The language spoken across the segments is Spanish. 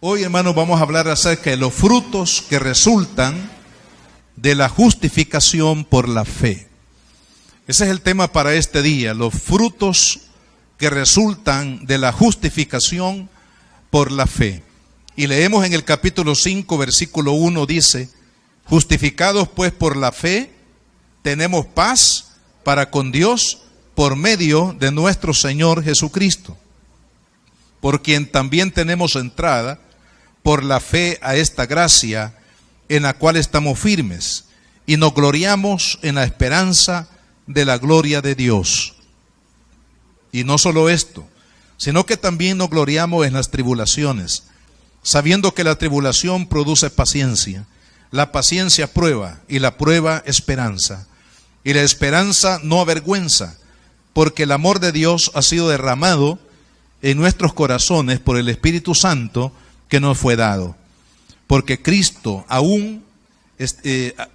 Hoy, hermanos, vamos a hablar acerca de los frutos que resultan de la justificación por la fe. Ese es el tema para este día, los frutos que resultan de la justificación por la fe. Y leemos en el capítulo 5, versículo 1, dice: justificados pues por la fe, tenemos paz para con Dios por medio de nuestro Señor Jesucristo, por quien también tenemos entrada por la fe a esta gracia en la cual estamos firmes y nos gloriamos en la esperanza de la gloria de Dios. Y no solo esto, sino que también nos gloriamos en las tribulaciones, sabiendo que la tribulación produce paciencia, la paciencia prueba, y la prueba esperanza, y la esperanza no avergüenza, porque el amor de Dios ha sido derramado en nuestros corazones por el Espíritu Santo que nos fue dado. Porque Cristo,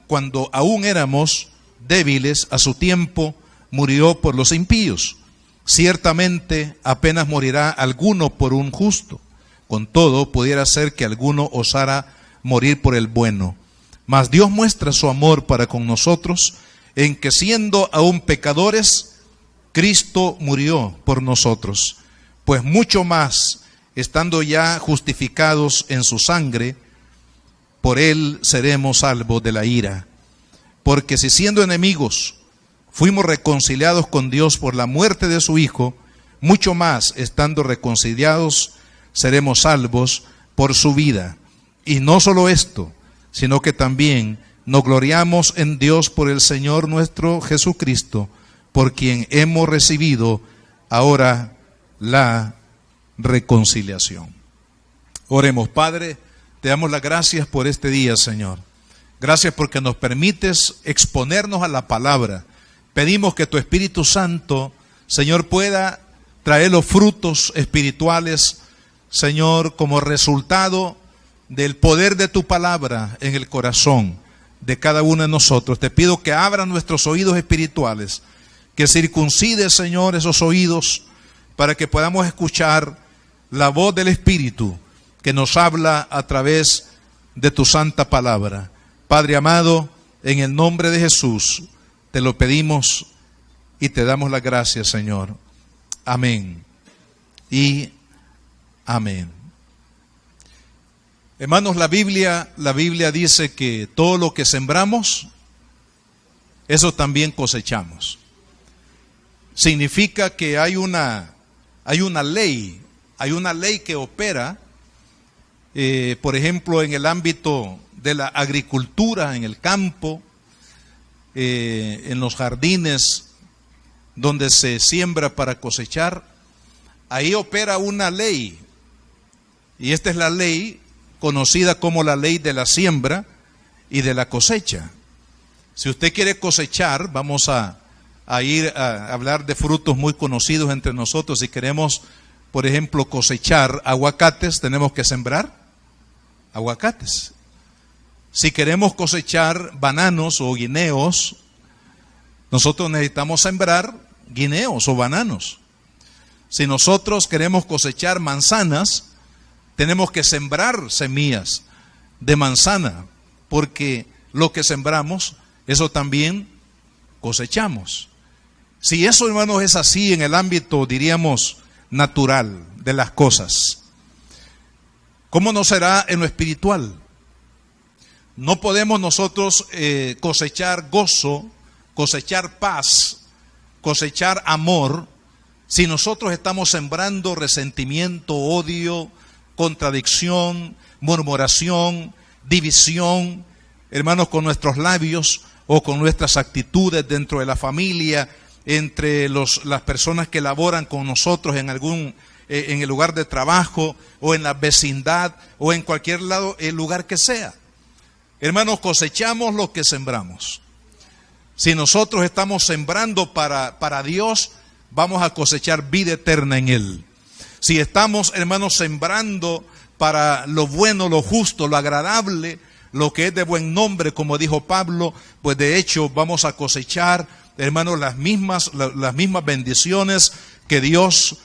cuando aún éramos débiles, a su tiempo murió por los impíos. Ciertamente apenas morirá alguno por un justo, con todo pudiera ser que alguno osara morir por el bueno. Mas Dios muestra su amor para con nosotros, en que siendo aún pecadores, Cristo murió por nosotros. Pues mucho más, estando ya justificados en su sangre, por él seremos salvos de la ira. Porque si siendo enemigos fuimos reconciliados con Dios por la muerte de su Hijo, mucho más, estando reconciliados, seremos salvos por su vida. Y no solo esto, sino que también nos gloriamos en Dios por el Señor nuestro Jesucristo, por quien hemos recibido ahora la reconciliación. Oremos. Padre, te damos las gracias por este día, Señor. Gracias porque nos permites exponernos a la palabra. Pedimos que tu Espíritu Santo, Señor, pueda traer los frutos espirituales, Señor, como resultado del poder de tu palabra en el corazón de cada uno de nosotros. Te pido que abra nuestros oídos espirituales, que circuncide, Señor, esos oídos, para que podamos escuchar la voz del Espíritu que nos habla a través de tu santa palabra. Padre amado, en el nombre de Jesús, te lo pedimos y te damos las gracias, Señor. Amén y amén. Hermanos, la Biblia dice que todo lo que sembramos, eso también cosechamos. Significa que hay una ley que opera, por ejemplo, en el ámbito de la agricultura, en el campo, en los jardines donde se siembra para cosechar. Ahí opera una ley, y esta es la ley conocida como la ley de la siembra y de la cosecha. Si usted quiere cosechar, vamos a ir a hablar de frutos muy conocidos entre nosotros. Si queremos, por ejemplo, cosechar aguacates, tenemos que sembrar aguacates. Si queremos cosechar bananos o guineos, nosotros necesitamos sembrar guineos o bananos. Si nosotros queremos cosechar manzanas, tenemos que sembrar semillas de manzana, porque lo que sembramos, eso también cosechamos. Si eso, hermanos, es así en el ámbito, diríamos, natural de las cosas, ¿cómo no será en lo espiritual? No podemos nosotros cosechar gozo, cosechar paz, cosechar amor, si nosotros estamos sembrando resentimiento, odio, contradicción, murmuración, división, hermanos, con nuestros labios o con nuestras actitudes dentro de la familia, entre las personas que laboran con nosotros en el lugar de trabajo o en la vecindad o en cualquier lado, el lugar que sea. Hermanos, cosechamos lo que sembramos. Si nosotros estamos sembrando para Dios, vamos a cosechar vida eterna en Él. Si estamos, hermanos, sembrando para lo bueno, lo justo, lo agradable, lo que es de buen nombre, como dijo Pablo, pues de hecho vamos a cosechar hermanos, las mismas bendiciones que Dios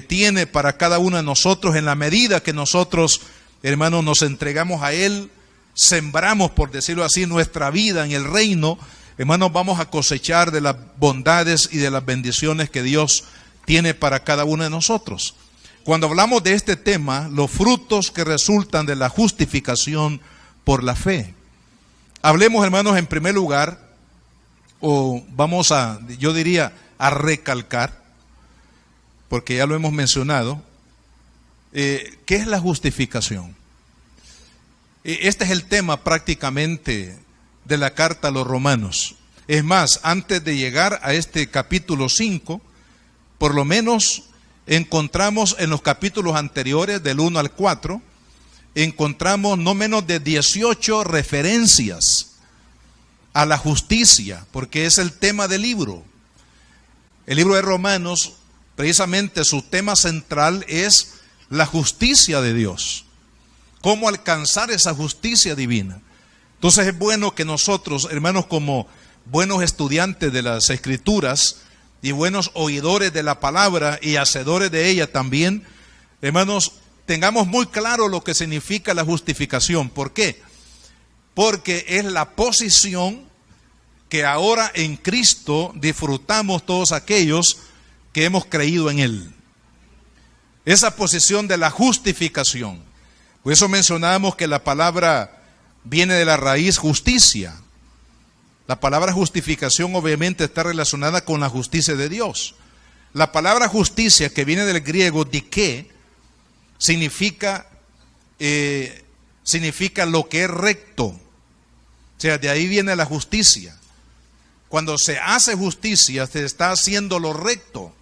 tiene para cada uno de nosotros en la medida que nosotros, hermanos, nos entregamos a Él, sembramos, por decirlo así, nuestra vida en el reino. Hermanos, vamos a cosechar de las bondades y de las bendiciones que Dios tiene para cada uno de nosotros. Cuando hablamos de este tema, los frutos que resultan de la justificación por la fe. Hablemos, hermanos, en primer lugar, o vamos a, yo diría, a recalcar, porque ya lo hemos mencionado, ¿qué es la justificación? Este es el tema prácticamente de la carta a los romanos. Es más, antes de llegar a este capítulo 5, por lo menos encontramos en los capítulos anteriores, del 1 al 4, encontramos no menos de 18 referencias a la justicia, porque es el tema del libro. El libro de Romanos, precisamente su tema central es la justicia de Dios. Cómo alcanzar esa justicia divina. Entonces es bueno que nosotros, hermanos, como buenos estudiantes de las Escrituras y buenos oidores de la palabra y hacedores de ella también, hermanos, tengamos muy claro lo que significa la justificación. ¿Por qué? Porque es la posición que ahora en Cristo disfrutamos todos aquellos que hemos creído en Él. Esa posición de la justificación. Por eso mencionábamos que la palabra viene de la raíz justicia. La palabra justificación obviamente está relacionada con la justicia de Dios. La palabra justicia, que viene del griego dike, significa lo que es recto. O sea, de ahí viene la justicia. Cuando se hace justicia, se está haciendo lo recto.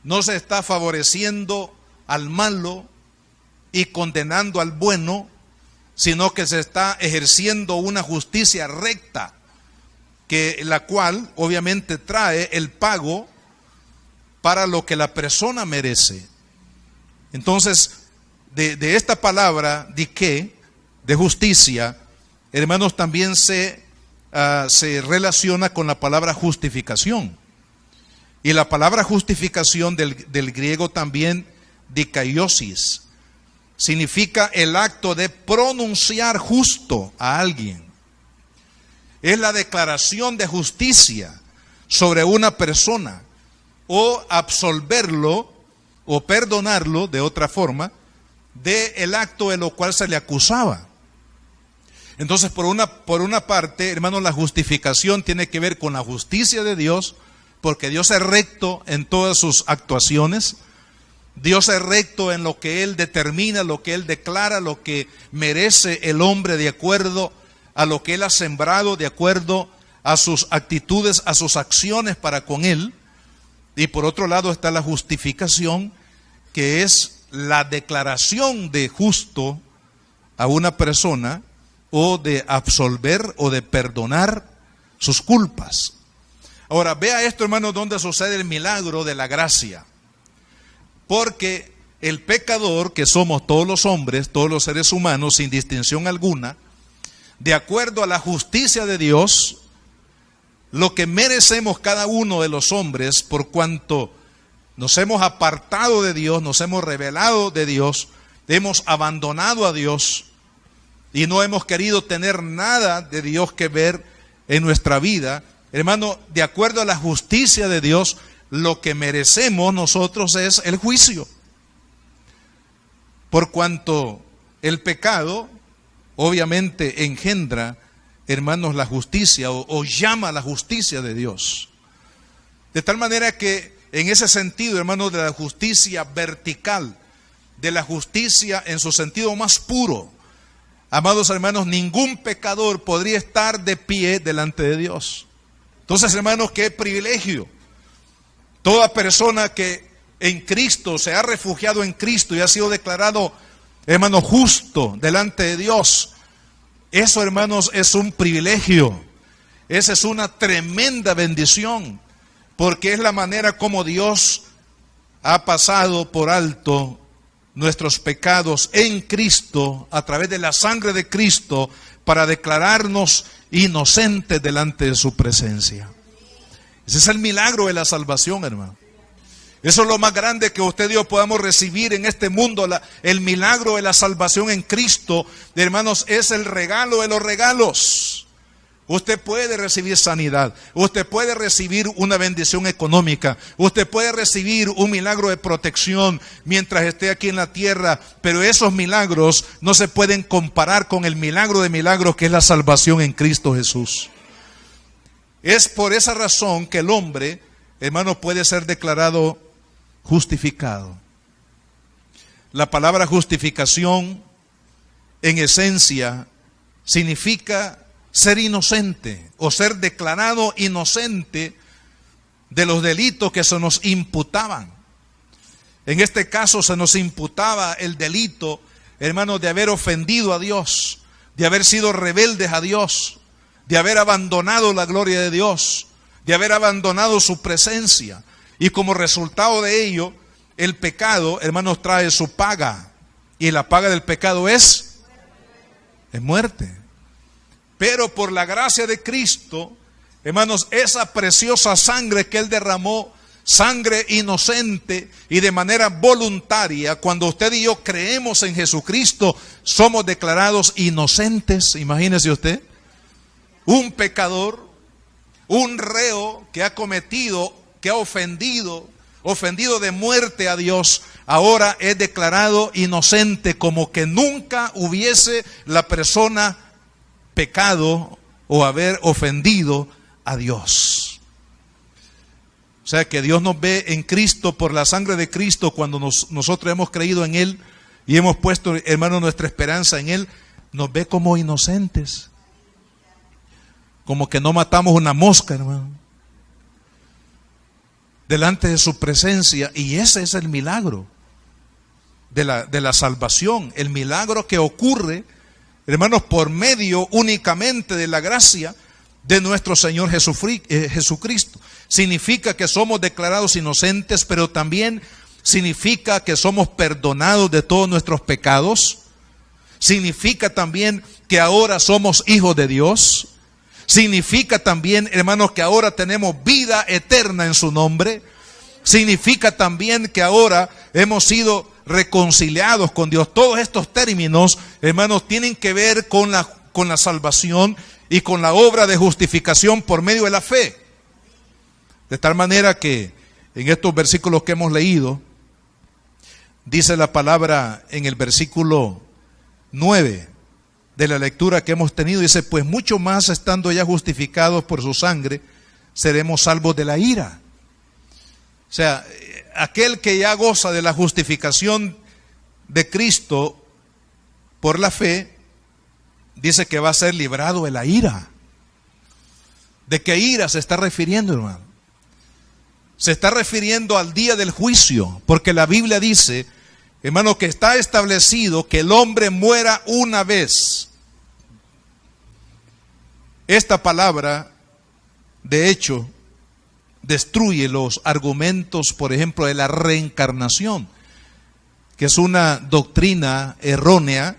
No se está favoreciendo al malo y condenando al bueno, sino que se está ejerciendo una justicia recta, la cual obviamente trae el pago para lo que la persona merece. Entonces, de esta palabra, de justicia, hermanos, también se relaciona con la palabra justificación. Y la palabra justificación del griego también, dikaiosis, significa el acto de pronunciar justo a alguien. Es la declaración de justicia sobre una persona, o absolverlo o perdonarlo de otra forma del acto de lo cual se le acusaba. Entonces, por una parte, hermanos, la justificación tiene que ver con la justicia de Dios, porque Dios es recto en todas sus actuaciones. Dios es recto en lo que Él determina, lo que Él declara, lo que merece el hombre de acuerdo a lo que Él ha sembrado, de acuerdo a sus actitudes, a sus acciones para con Él. Y por otro lado está la justificación, que es la declaración de justo a una persona, o de absolver o de perdonar sus culpas. Ahora, vea esto, hermano, donde sucede el milagro de la gracia. Porque el pecador, que somos todos los hombres, todos los seres humanos, sin distinción alguna, de acuerdo a la justicia de Dios, lo que merecemos cada uno de los hombres, por cuanto nos hemos apartado de Dios, nos hemos rebelado de Dios, hemos abandonado a Dios y no hemos querido tener nada de Dios que ver en nuestra vida, hermano, de acuerdo a la justicia de Dios, lo que merecemos nosotros es el juicio. Por cuanto el pecado obviamente engendra, hermanos, la justicia o llama a la justicia de Dios. De tal manera que en ese sentido, hermanos, de la justicia vertical, de la justicia en su sentido más puro, amados hermanos, ningún pecador podría estar de pie delante de Dios. Entonces, hermanos, qué privilegio. Toda persona que en Cristo se ha refugiado en Cristo y ha sido declarado, hermano, justo delante de Dios. Eso, hermanos, es un privilegio. Esa es una tremenda bendición, porque es la manera como Dios ha pasado por alto nuestros pecados en Cristo, a través de la sangre de Cristo, para declararnos inocentes delante de su presencia. Ese es el milagro de la salvación, hermano. Eso es lo más grande que usted y yo podamos recibir en este mundo. El milagro de la salvación en Cristo, hermanos, es el regalo de los regalos. Usted puede recibir sanidad, usted puede recibir una bendición económica, usted puede recibir un milagro de protección mientras esté aquí en la tierra, pero esos milagros no se pueden comparar con el milagro de milagros que es la salvación en Cristo Jesús. Es por esa razón que el hombre, hermano, puede ser declarado justificado. La palabra justificación, en esencia, significa ser inocente o ser declarado inocente de los delitos que se nos imputaban. En este caso se nos imputaba el delito, hermanos, de haber ofendido a Dios, de haber sido rebeldes a Dios, de haber abandonado la gloria de Dios, de haber abandonado su presencia. Y como resultado de ello, el pecado, hermanos, trae su paga. Y la paga del pecado es muerte. Pero por la gracia de Cristo, hermanos, esa preciosa sangre que Él derramó, sangre inocente y de manera voluntaria, cuando usted y yo creemos en Jesucristo, somos declarados inocentes. Imagínese usted, un pecador, un reo que ha cometido, que ha ofendido de muerte a Dios, ahora es declarado inocente, como que nunca hubiese la persona pecado o haber ofendido a Dios. O sea que Dios nos ve en Cristo, por la sangre de Cristo, cuando nosotros hemos creído en Él y hemos puesto, hermano, nuestra esperanza en Él, nos ve como inocentes, como que no matamos una mosca, hermano, delante de su presencia. Y ese es el milagro de la salvación, el milagro que ocurre, hermanos, por medio únicamente de la gracia de nuestro Señor Jesucristo. Significa que somos declarados inocentes, pero también significa que somos perdonados de todos nuestros pecados. Significa también que ahora somos hijos de Dios. Significa también, hermanos, que ahora tenemos vida eterna en su nombre. Significa también que ahora hemos sido reconciliados con Dios. Todos estos términos, hermanos, tienen que ver con la salvación y con la obra de justificación por medio de la fe. De tal manera que en estos versículos que hemos leído, dice la palabra en el versículo 9 de la lectura que hemos tenido, dice: pues mucho más, estando ya justificados por su sangre, seremos salvos de la ira. O sea, aquel que ya goza de la justificación de Cristo por la fe, dice que va a ser librado de la ira. ¿De qué ira se está refiriendo, hermano? Se está refiriendo al día del juicio, porque la Biblia dice, hermano, que está establecido que el hombre muera una vez. Esta palabra, de hecho, destruye los argumentos, por ejemplo, de la reencarnación, que es una doctrina errónea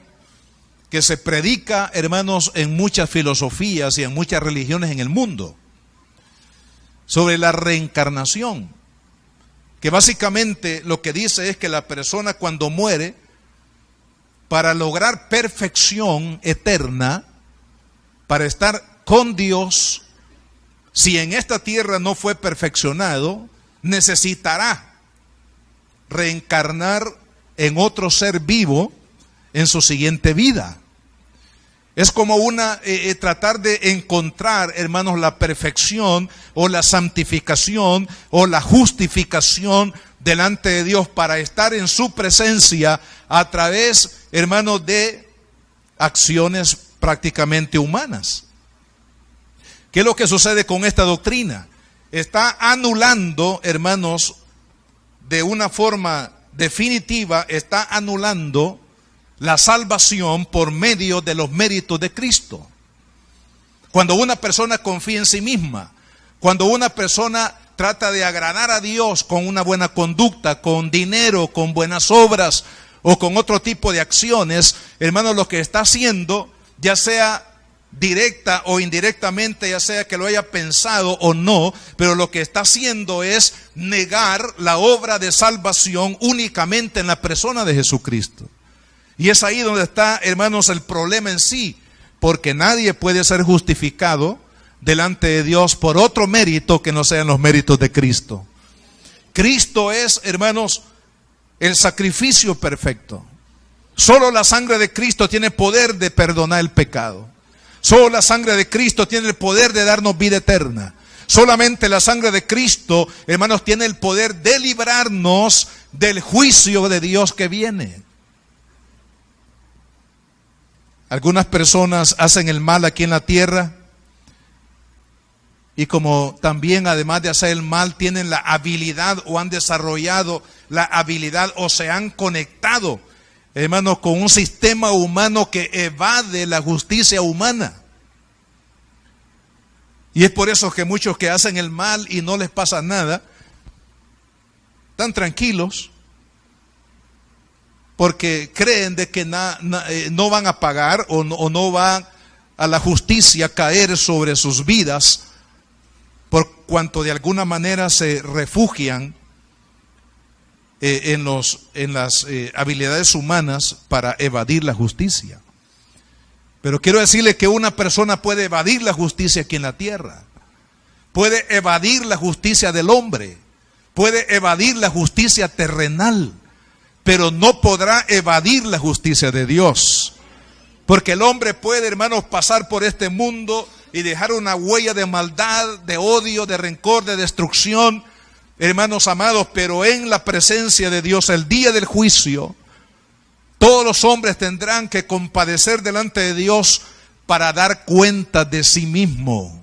que se predica, hermanos, en muchas filosofías y en muchas religiones en el mundo, sobre la reencarnación, que básicamente lo que dice es que la persona cuando muere, para lograr perfección eterna, para estar con Dios, si en esta tierra no fue perfeccionado, necesitará reencarnar en otro ser vivo en su siguiente vida. Es como tratar de encontrar, hermanos, la perfección o la santificación o la justificación delante de Dios para estar en su presencia a través, hermanos, de acciones prácticamente humanas. ¿Qué es lo que sucede con esta doctrina? Está anulando, hermanos, de una forma definitiva, está anulando la salvación por medio de los méritos de Cristo. Cuando una persona confía en sí misma, cuando una persona trata de agradar a Dios con una buena conducta, con dinero, con buenas obras o con otro tipo de acciones, hermanos, lo que está haciendo, ya sea directa o indirectamente, ya sea que lo haya pensado o no, pero lo que está haciendo es negar la obra de salvación únicamente en la persona de Jesucristo. Y es ahí donde está, hermanos, el problema en sí, porque nadie puede ser justificado delante de Dios por otro mérito que no sean los méritos de Cristo. Cristo es, hermanos, el sacrificio perfecto. Solo la sangre de Cristo tiene poder de perdonar el pecado. Solo la sangre de Cristo tiene el poder de darnos vida eterna. Solamente la sangre de Cristo, hermanos, tiene el poder de librarnos del juicio de Dios que viene. Algunas personas hacen el mal aquí en la tierra y como también además de hacer el mal tienen la habilidad o han desarrollado la habilidad o se han conectado, hermanos, con un sistema humano que evade la justicia humana. Y es por eso que muchos que hacen el mal y no les pasa nada, están tranquilos, porque creen de que no van a pagar o no va a la justicia caer sobre sus vidas, por cuanto de alguna manera se refugian en las habilidades humanas para evadir la justicia. Pero quiero decirle que una persona puede evadir la justicia aquí en la tierra, puede evadir la justicia del hombre, puede evadir la justicia terrenal, pero no podrá evadir la justicia de Dios. Porque el hombre puede, hermanos, pasar por este mundo y dejar una huella de maldad, de odio, de rencor, de destrucción, hermanos amados, pero en la presencia de Dios, el día del juicio, todos los hombres tendrán que compadecer delante de Dios para dar cuenta de sí mismo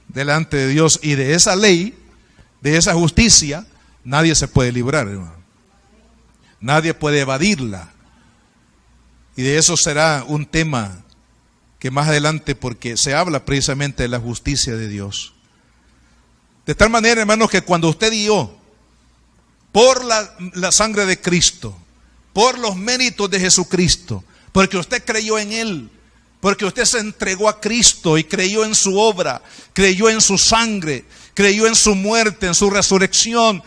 delante de Dios. Y de esa ley, de esa justicia, nadie se puede librar, hermano. Nadie puede evadirla. Y de eso será un tema que más adelante, porque se habla precisamente de la justicia de Dios. De tal manera, hermanos, que cuando usted y yo, por la sangre de Cristo, por los méritos de Jesucristo, porque usted creyó en Él, porque usted se entregó a Cristo y creyó en su obra, creyó en su sangre, creyó en su muerte, en su resurrección,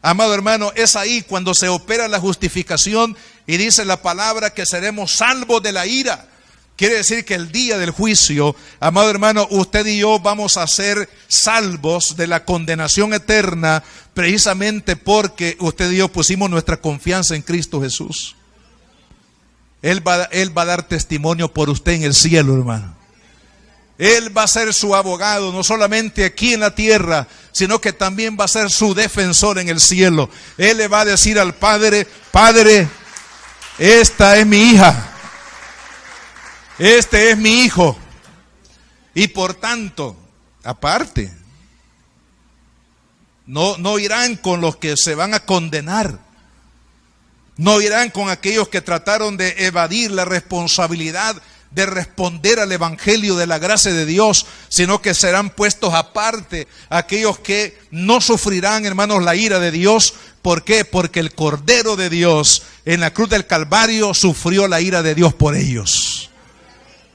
amado hermano, es ahí cuando se opera la justificación y dice la palabra que seremos salvos de la ira. Quiere decir que el día del juicio, amado hermano, usted y yo vamos a ser salvos de la condenación eterna, precisamente porque usted y yo pusimos nuestra confianza en Cristo Jesús. Él va a dar testimonio por usted en el cielo, hermano. Él va a ser su abogado, no solamente aquí en la tierra, sino que también va a ser su defensor en el cielo. Él le va a decir al Padre: Padre, esta es mi hija, este es mi hijo. Y por tanto, aparte, no irán con los que se van a condenar. No irán con aquellos que trataron de evadir la responsabilidad de responder al evangelio de la gracia de Dios, sino que serán puestos aparte aquellos que no sufrirán, hermanos, la ira de Dios. ¿Por qué? Porque el Cordero de Dios en la cruz del Calvario sufrió la ira de Dios por ellos.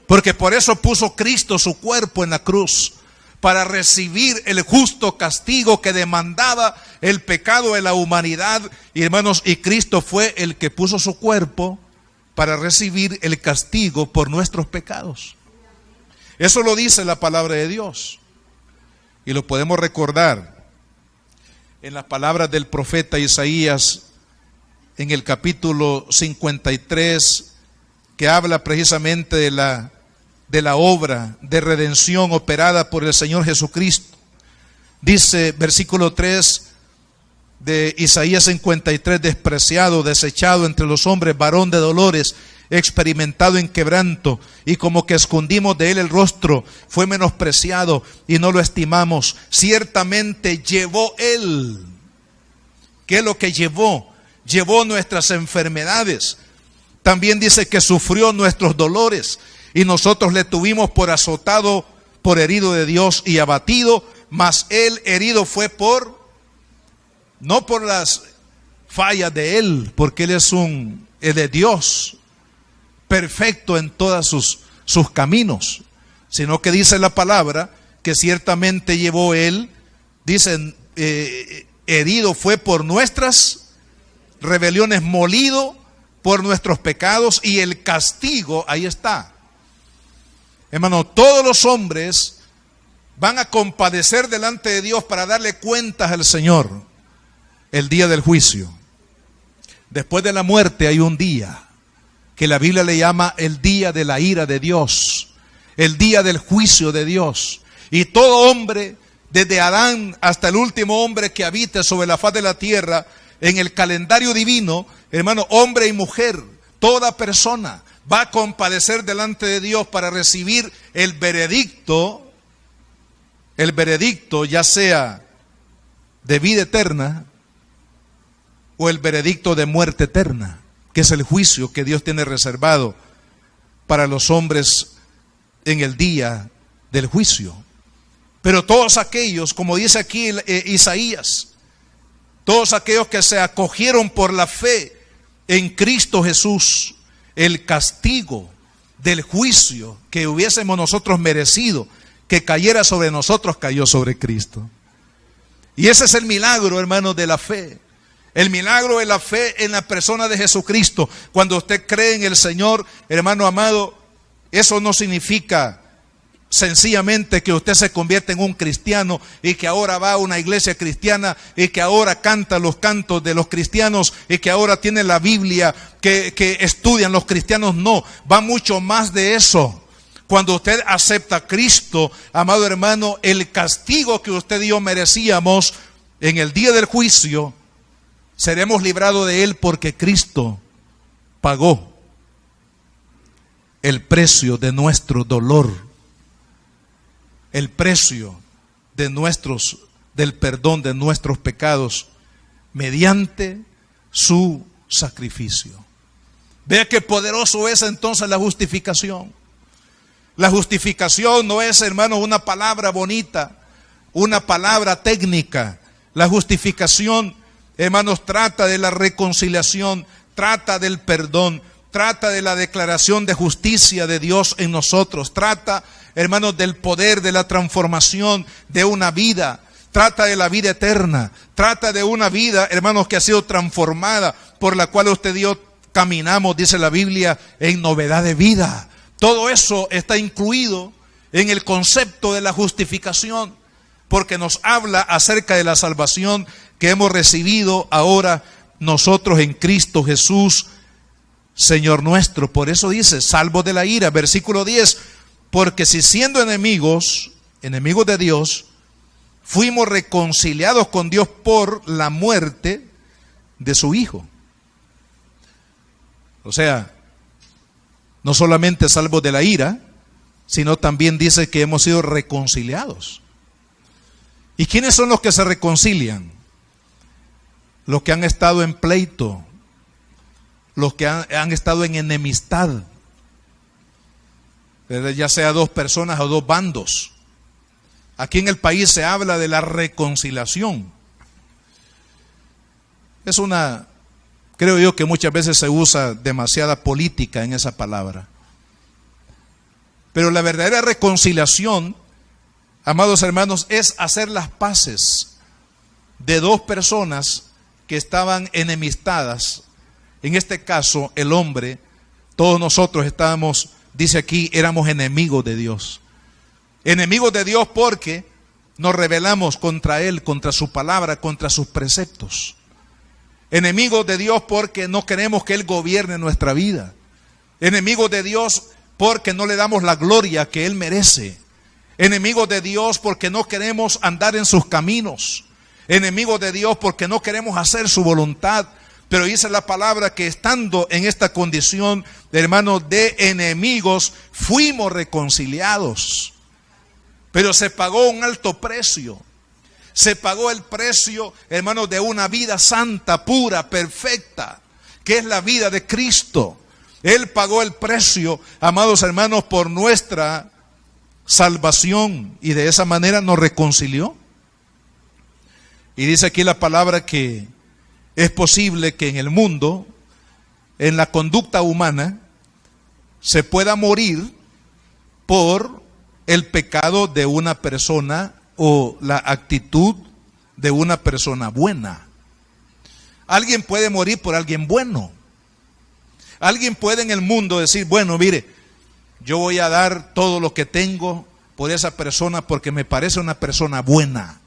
Porque por eso puso Cristo su cuerpo en la cruz, para recibir el justo castigo que demandaba el pecado de la humanidad. Y hermanos, y Cristo fue el que puso su cuerpo para recibir el castigo por nuestros pecados. Eso lo dice la palabra de Dios. Y lo podemos recordar en las palabras del profeta Isaías en el capítulo 53, que habla precisamente de la obra de redención operada por el Señor Jesucristo. Dice versículo 3 de Isaías 53: despreciado, desechado entre los hombres, varón de dolores, experimentado en quebranto, y como que escondimos de él el rostro, fue menospreciado y no lo estimamos. Ciertamente llevó él. ¿Qué es lo que llevó? Llevó nuestras enfermedades. También dice que sufrió nuestros dolores, y nosotros le tuvimos por azotado, por herido de Dios y abatido. Mas él herido fue no por las fallas de él, porque él es de Dios, perfecto en todos sus caminos. sino que dice la palabra que ciertamente llevó él, dicen, herido fue por nuestras rebeliones, molido por nuestros pecados, y el castigo, ahí está. Hermano, todos los hombres van a compadecer delante de Dios para darle cuentas al Señor el día del juicio. Después de la muerte hay un día que la Biblia le llama el día de la ira de Dios, el día del juicio de Dios. Y todo hombre, desde Adán hasta el último hombre que habite sobre la faz de la tierra, en el calendario divino, hermano, hombre y mujer, toda persona va a compadecer delante de Dios para recibir el veredicto ya sea de vida eterna o el veredicto de muerte eterna, que es el juicio que Dios tiene reservado para los hombres en el día del juicio. Pero todos aquellos, como dice aquí Isaías, todos aquellos que se acogieron por la fe en Cristo Jesús, el castigo del juicio que hubiésemos nosotros merecido que cayera sobre nosotros, cayó sobre Cristo. Y ese es el milagro, hermanos, de la fe. El milagro de la fe en la persona de Jesucristo. Cuando usted cree en el Señor, hermano amado, eso no significa sencillamente que usted se convierte en un cristiano y que ahora va a una iglesia cristiana y que ahora canta los cantos de los cristianos y que ahora tiene la Biblia que estudian los cristianos. No, va mucho más de eso. Cuando usted acepta a Cristo, amado hermano, el castigo que usted y yo merecíamos en el día del juicio, seremos librados de él porque Cristo pagó el precio de nuestro dolor, el precio de del perdón de nuestros pecados mediante su sacrificio. Vea qué poderoso es entonces la justificación. La justificación no es, hermano, una palabra bonita, una palabra técnica. La justificación, hermanos, trata de la reconciliación, trata del perdón, trata de la declaración de justicia de Dios en nosotros, trata, hermanos, del poder de la transformación de una vida, trata de la vida eterna, trata de una vida, hermanos, que ha sido transformada, por la cual usted y yo caminamos, dice la Biblia, en novedad de vida. Todo eso está incluido en el concepto de la justificación, porque nos habla acerca de la salvación que hemos recibido ahora nosotros en Cristo Jesús, Señor nuestro. Por eso dice, salvo de la ira, versículo 10, porque si siendo enemigos de Dios, fuimos reconciliados con Dios por la muerte de su Hijo. O sea, no solamente salvos de la ira, sino también dice que hemos sido reconciliados. ¿Y quiénes son los que se reconcilian? Los que han estado en pleito, los que han estado en enemistad, ya sea dos personas o dos bandos. Aquí en el país se habla de la reconciliación. Es creo yo que muchas veces se usa demasiada política en esa palabra. Pero la verdadera reconciliación, amados hermanos, es hacer las paces de dos personas que estaban enemistadas. En este caso, el hombre, todos nosotros estábamos, dice aquí, éramos enemigos de Dios. Enemigos de Dios porque nos rebelamos contra Él, contra su palabra, contra sus preceptos. Enemigos de Dios porque no queremos que Él gobierne nuestra vida. Enemigos de Dios porque no le damos la gloria que Él merece. Enemigos de Dios porque no queremos andar en sus caminos. Enemigos de Dios porque no queremos hacer su voluntad. Pero dice la palabra que estando en esta condición, hermanos, de enemigos, fuimos reconciliados. Pero se pagó un alto precio. Se pagó el precio, hermanos, de una vida santa, pura, perfecta, que es la vida de Cristo. Él pagó el precio, amados hermanos, por nuestra salvación, y de esa manera nos reconcilió. Y dice aquí la palabra que es posible que en el mundo, en la conducta humana, se pueda morir por el pecado de una persona o la actitud de una persona buena. Alguien puede morir por alguien bueno. Alguien puede en el mundo decir, bueno, mire, yo voy a dar todo lo que tengo por esa persona porque me parece una persona buena.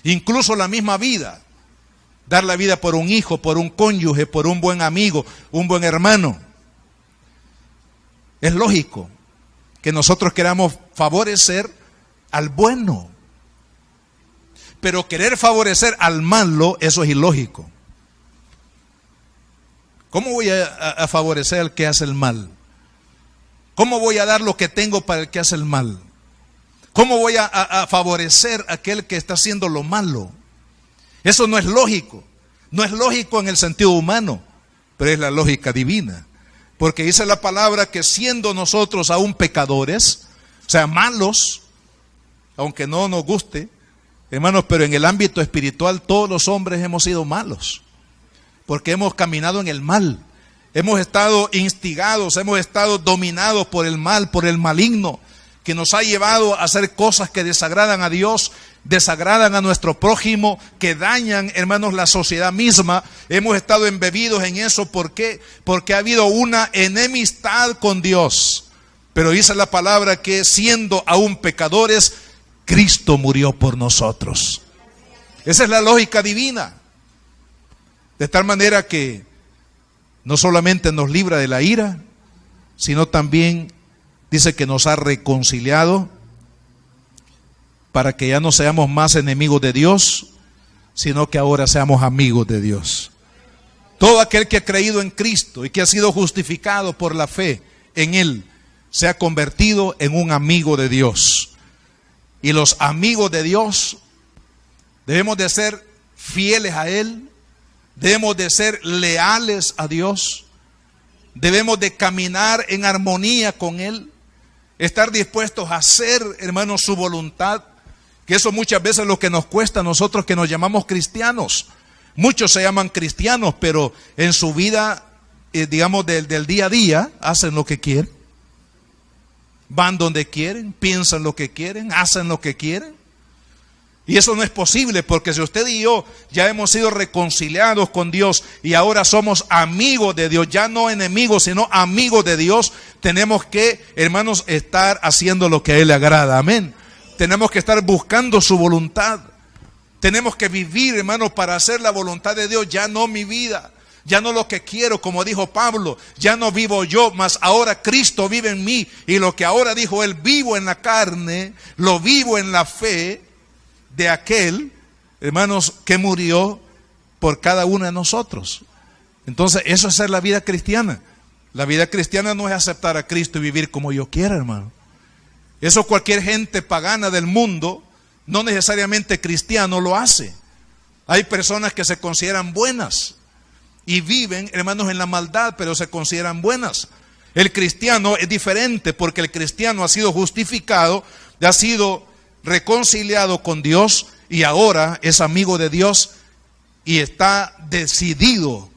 Incluso la misma vida. Dar la vida por un hijo, por un cónyuge, por un buen amigo, un buen hermano. Es lógico que nosotros queramos favorecer al bueno. Pero querer favorecer al malo, eso es ilógico. ¿Cómo voy a favorecer al que hace el mal? ¿Cómo voy a dar lo que tengo para el que hace el mal? ¿Cómo voy a favorecer a aquel que está haciendo lo malo? Eso no es lógico. No es lógico en el sentido humano, pero es la lógica divina. Porque dice la palabra que siendo nosotros aún pecadores, o sea, malos, aunque no nos guste, hermanos, pero en el ámbito espiritual todos los hombres hemos sido malos. Porque hemos caminado en el mal. Hemos estado instigados, hemos estado dominados por el mal, por el maligno, que nos ha llevado a hacer cosas que desagradan a Dios, desagradan a nuestro prójimo, que dañan, hermanos, la sociedad misma. Hemos estado embebidos en eso. ¿Por qué? Porque ha habido una enemistad con Dios. Pero dice la palabra que siendo aún pecadores, Cristo murió por nosotros. Esa es la lógica divina. De tal manera que no solamente nos libra de la ira, sino también dice que nos ha reconciliado para que ya no seamos más enemigos de Dios, sino que ahora seamos amigos de Dios. Todo aquel que ha creído en Cristo y que ha sido justificado por la fe en Él, se ha convertido en un amigo de Dios. Y los amigos de Dios debemos de ser fieles a Él, debemos de ser leales a Dios, debemos de caminar en armonía con Él, estar dispuestos a hacer, hermanos, su voluntad, que eso muchas veces es lo que nos cuesta a nosotros que nos llamamos cristianos. Muchos se llaman cristianos, pero en su vida, digamos, del día a día, hacen lo que quieren, van donde quieren, piensan lo que quieren, hacen lo que quieren. Y eso no es posible, porque si usted y yo ya hemos sido reconciliados con Dios y ahora somos amigos de Dios, ya no enemigos, sino amigos de Dios, tenemos que, hermanos, estar haciendo lo que a Él le agrada. Amén. Tenemos que estar buscando su voluntad. Tenemos que vivir, hermanos, para hacer la voluntad de Dios. Ya no mi vida, ya no lo que quiero, como dijo Pablo, ya no vivo yo, mas ahora Cristo vive en mí. Y lo que ahora dijo él, vivo en la carne, lo vivo en la fe de aquel, hermanos, que murió por cada uno de nosotros. Entonces, eso es ser la vida cristiana. La vida cristiana no es aceptar a Cristo y vivir como yo quiera, hermano. Eso cualquier gente pagana del mundo, no necesariamente cristiano, lo hace. Hay personas que se consideran buenas y viven, hermanos, en la maldad, pero se consideran buenas. El cristiano es diferente, porque el cristiano ha sido justificado, ha sido reconciliado con Dios y ahora es amigo de Dios y está decidido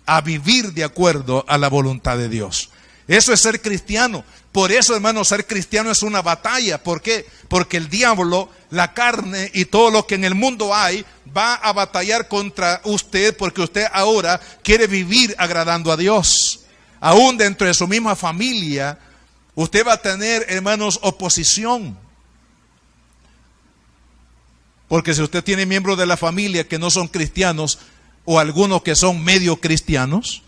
a vivir de acuerdo a la voluntad de Dios. Eso es ser cristiano. Por eso, hermanos, ser cristiano es una batalla. ¿Por qué? Porque el diablo, la carne y todo lo que en el mundo hay va a batallar contra usted, porque usted ahora quiere vivir agradando a Dios. Aún dentro de su misma familia, usted va a tener, hermanos, oposición. Porque si usted tiene miembros de la familia que no son cristianos, o algunos que son medio cristianos,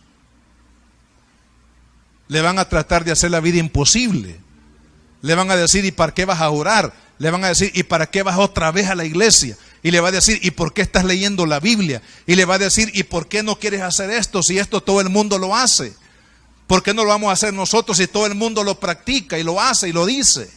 le van a tratar de hacer la vida imposible. Le van a decir, ¿y para qué vas a orar? Le van a decir, ¿y para qué vas otra vez a la iglesia? Y le va a decir, ¿y por qué estás leyendo la Biblia? Y le va a decir, ¿y por qué no quieres hacer esto si esto todo el mundo lo hace? ¿Por qué no lo vamos a hacer nosotros si todo el mundo lo practica y lo hace y lo dice?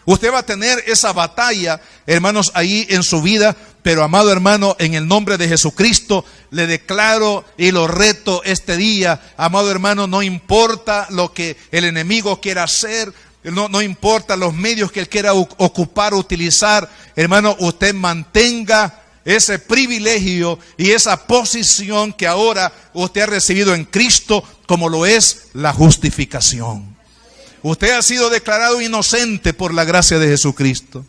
Usted va a tener esa batalla, hermanos, ahí en su vida. Pero, amado hermano, en el nombre de Jesucristo, le declaro y lo reto este día. Amado hermano, no importa lo que el enemigo quiera hacer, no importa los medios que él quiera ocupar, utilizar. Hermano, usted mantenga ese privilegio y esa posición que ahora usted ha recibido en Cristo, como lo es la justificación. Usted ha sido declarado inocente por la gracia de Jesucristo.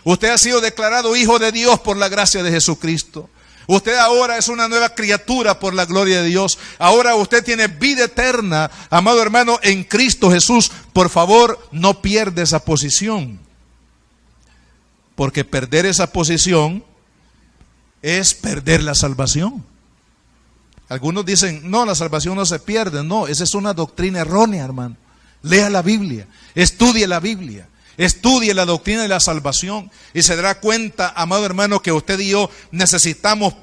Usted ha sido declarado hijo de Dios por la gracia de Jesucristo. Usted ahora es una nueva criatura por la gloria de Dios. Ahora usted tiene vida eterna, amado hermano, en Cristo Jesús. Por favor, no pierda esa posición. Porque perder esa posición es perder la salvación. Algunos dicen, no, la salvación no se pierde. No, esa es una doctrina errónea, hermano. Lea la Biblia, estudie la Biblia, estudie la doctrina de la salvación y se dará cuenta, amado hermano, que usted y yo necesitamos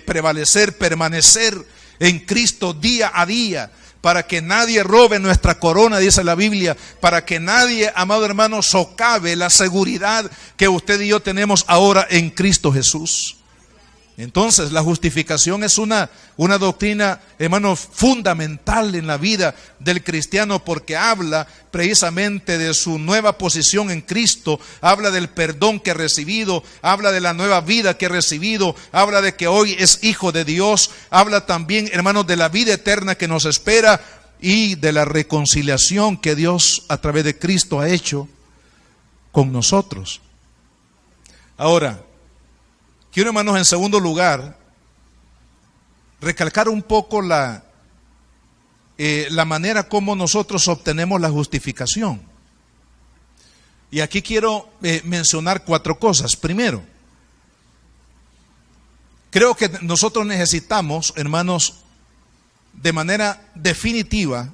prevalecer, permanecer en Cristo día a día, para que nadie robe nuestra corona, dice la Biblia, para que nadie, amado hermano, socave la seguridad que usted y yo tenemos ahora en Cristo Jesús. Entonces, la justificación es una doctrina, hermano, fundamental en la vida del cristiano, porque habla precisamente de su nueva posición en Cristo, habla del perdón que ha recibido, habla de la nueva vida que ha recibido, habla de que hoy es hijo de Dios, habla también, hermanos, de la vida eterna que nos espera y de la reconciliación que Dios a través de Cristo ha hecho con nosotros. Ahora, quiero, hermanos, en segundo lugar, recalcar un poco la manera como nosotros obtenemos la justificación. Y aquí quiero mencionar 4 cosas. Primero, creo que nosotros necesitamos, hermanos, de manera definitiva,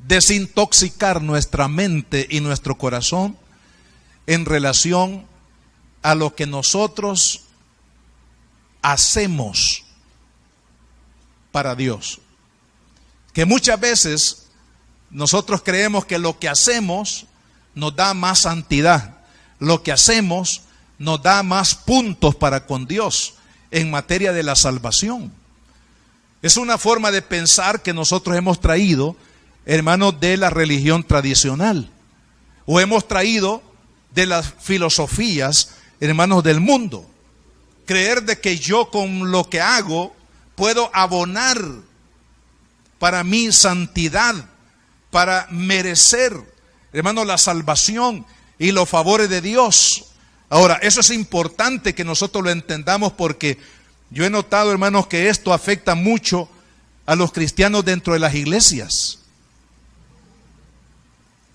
desintoxicar nuestra mente y nuestro corazón en relación a lo que nosotros hacemos para Dios. Que muchas veces nosotros creemos que lo que hacemos nos da más santidad, lo que hacemos nos da más puntos para con Dios en materia de la salvación. Es una forma de pensar que nosotros hemos traído, hermanos, de la religión tradicional, o hemos traído de las filosofías, hermanos, del mundo. Creer de que yo con lo que hago puedo abonar para mi santidad, para merecer, hermanos, la salvación y los favores de Dios. Ahora, eso es importante que nosotros lo entendamos, porque yo he notado, hermanos, que esto afecta mucho a los cristianos dentro de las iglesias.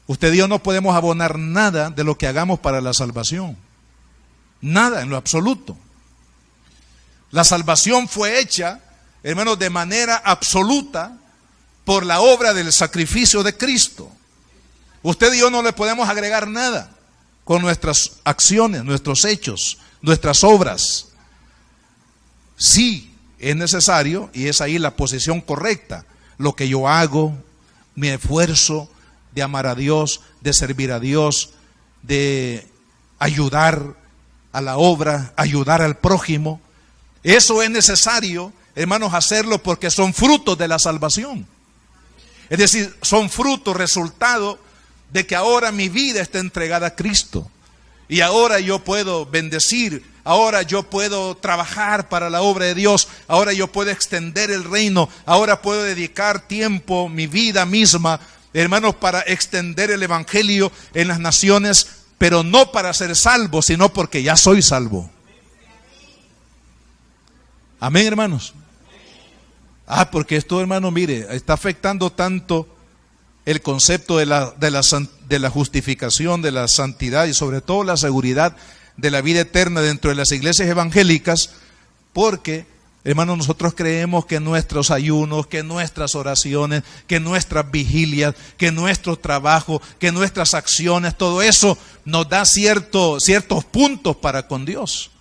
Usted y yo no podemos abonar nada de lo que hagamos para la salvación. Nada en lo absoluto. La salvación fue hecha, hermanos, de manera absoluta por la obra del sacrificio de Cristo. Usted y yo no le podemos agregar nada con nuestras acciones, nuestros hechos, nuestras obras. Sí, es necesario, y es ahí la posición correcta, lo que yo hago, mi esfuerzo de amar a Dios, de servir a Dios, de ayudar a la obra, ayudar al prójimo. Eso es necesario, hermanos, hacerlo, porque son frutos de la salvación. Es decir, son frutos, resultado de que ahora mi vida está entregada a Cristo. Y ahora yo puedo bendecir, ahora yo puedo trabajar para la obra de Dios, ahora yo puedo extender el reino, ahora puedo dedicar tiempo, mi vida misma, hermanos, para extender el evangelio en las naciones, pero no para ser salvo, sino porque ya soy salvo. Amén, hermanos. Porque esto, hermano, mire, está afectando tanto el concepto de la justificación, de la santidad y sobre todo la seguridad de la vida eterna dentro de las iglesias evangélicas, porque, hermanos, nosotros creemos que nuestros ayunos, que nuestras oraciones, que nuestras vigilias, que nuestro trabajo, que nuestras acciones, todo eso nos da ciertos puntos para con Dios.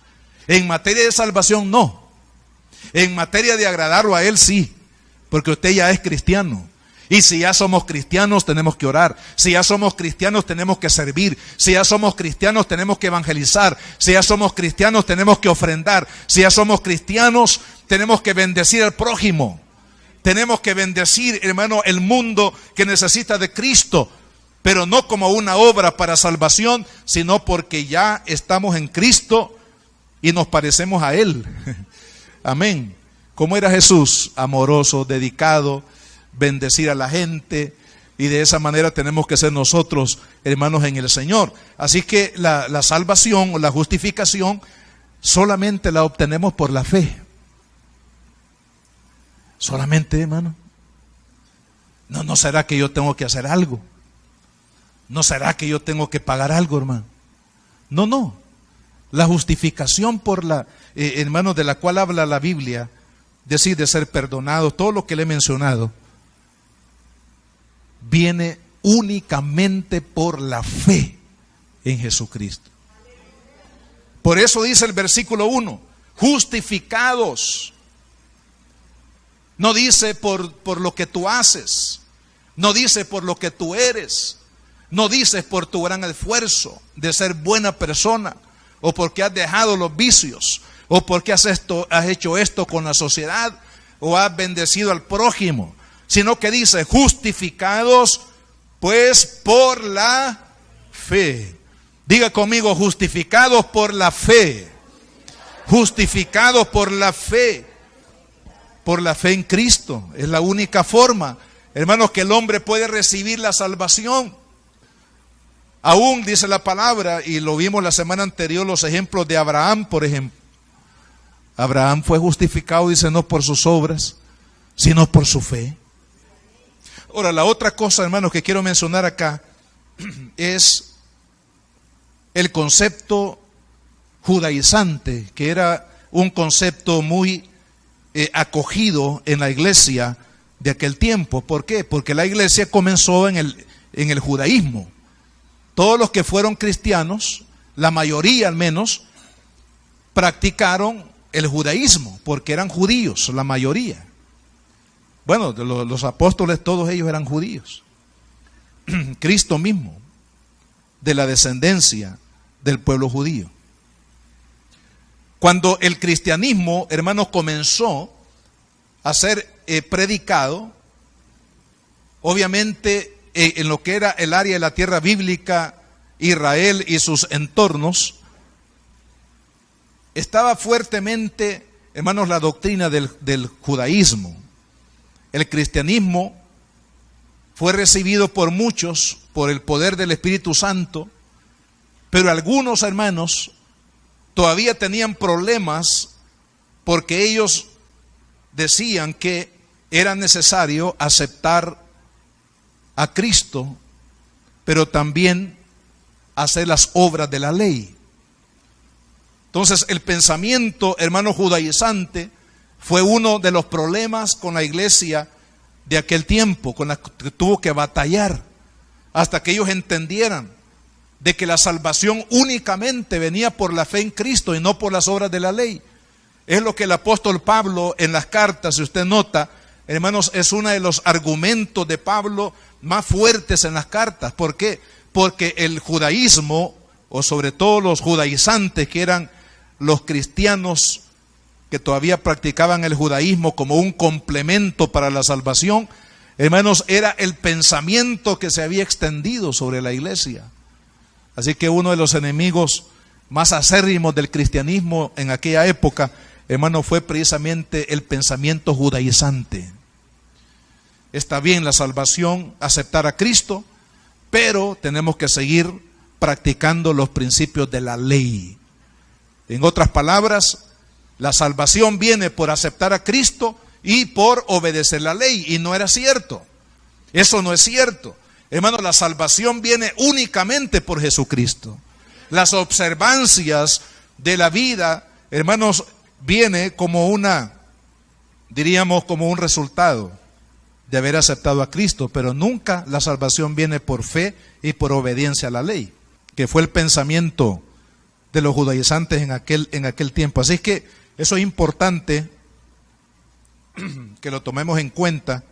En materia de salvación no. En materia de agradarlo a Él sí, porque usted ya es cristiano. Y si ya somos cristianos, tenemos que orar. Si ya somos cristianos, tenemos que servir. Si ya somos cristianos, tenemos que evangelizar. Si ya somos cristianos, tenemos que ofrendar. Si ya somos cristianos, tenemos que bendecir al prójimo. Tenemos que bendecir, hermano, el mundo que necesita de Cristo, pero no como una obra para salvación, sino porque ya estamos en Cristo y nos parecemos a Él. Amén. ¿Cómo era Jesús? Amoroso, dedicado, bendecir a la gente, Y de esa manera tenemos que ser nosotros, hermanos, en el Señor. Así que la salvación o la justificación solamente la obtenemos por la fe. Solamente, hermano. No será que yo tengo que hacer algo. No será que yo tengo que pagar algo, hermano. No. La justificación por hermano, de la cual habla la Biblia, decir, de ser perdonado, todo lo que le he mencionado, viene únicamente por la fe en Jesucristo. Por eso dice el versículo 1, justificados. No dice por lo que tú haces, no dice por lo que tú eres, no dice por tu gran esfuerzo de ser buena persona, o porque has dejado los vicios, o porque has hecho esto con la sociedad, o has bendecido al prójimo, sino que dice justificados pues por la fe. Diga conmigo, justificados por la fe. Justificados por la fe. Por la fe en Cristo. Es la única forma, hermanos, que el hombre puede recibir la salvación. Aún dice la palabra, y lo vimos la semana anterior, los ejemplos de Abraham, por ejemplo. Abraham fue justificado, dice, no por sus obras, sino por su fe. Ahora, la otra cosa, hermanos, que quiero mencionar acá es el concepto judaizante, que era un concepto muy acogido en la iglesia de aquel tiempo. ¿Por qué? Porque la iglesia comenzó en el judaísmo. Todos los que fueron cristianos, la mayoría al menos, practicaron el judaísmo, porque eran judíos, la mayoría. Bueno, los apóstoles, todos ellos eran judíos. Cristo mismo, de la descendencia del pueblo judío. Cuando el cristianismo, hermanos, comenzó a ser predicado, obviamente en lo que era el área de la tierra bíblica, Israel y sus entornos, estaba fuertemente, hermanos, la doctrina del judaísmo. El cristianismo fue recibido por muchos por el poder del Espíritu Santo, pero algunos, hermanos, todavía tenían problemas porque ellos decían que era necesario aceptar a Cristo, pero también hacer las obras de la ley. Entonces, el pensamiento, hermano, judaizante fue uno de los problemas con la iglesia de aquel tiempo, con la que tuvo que batallar hasta que ellos entendieran de que la salvación únicamente venía por la fe en Cristo y no por las obras de la ley. Es lo que el apóstol Pablo en las cartas, si usted nota, hermanos, es uno de los argumentos de Pablo más fuertes en las cartas. ¿Por qué? Porque el judaísmo, o sobre todo los judaizantes, que eran los cristianos que todavía practicaban el judaísmo como un complemento para la salvación, hermanos, era el pensamiento que se había extendido sobre la iglesia. Así que uno de los enemigos más acérrimos del cristianismo en aquella época, hermano, fue precisamente el pensamiento judaizante. Está bien la salvación, aceptar a Cristo, pero tenemos que seguir practicando los principios de la ley. En otras palabras, la salvación viene por aceptar a Cristo y por obedecer la ley. Y no era cierto. Eso no es cierto. Hermano, la salvación viene únicamente por Jesucristo. Las observancias de la vida, hermanos, viene como diríamos, como un resultado de haber aceptado a Cristo, pero nunca la salvación viene por fe y por obediencia a la ley, que fue el pensamiento de los judaizantes en aquel tiempo. Así que eso es importante que lo tomemos en cuenta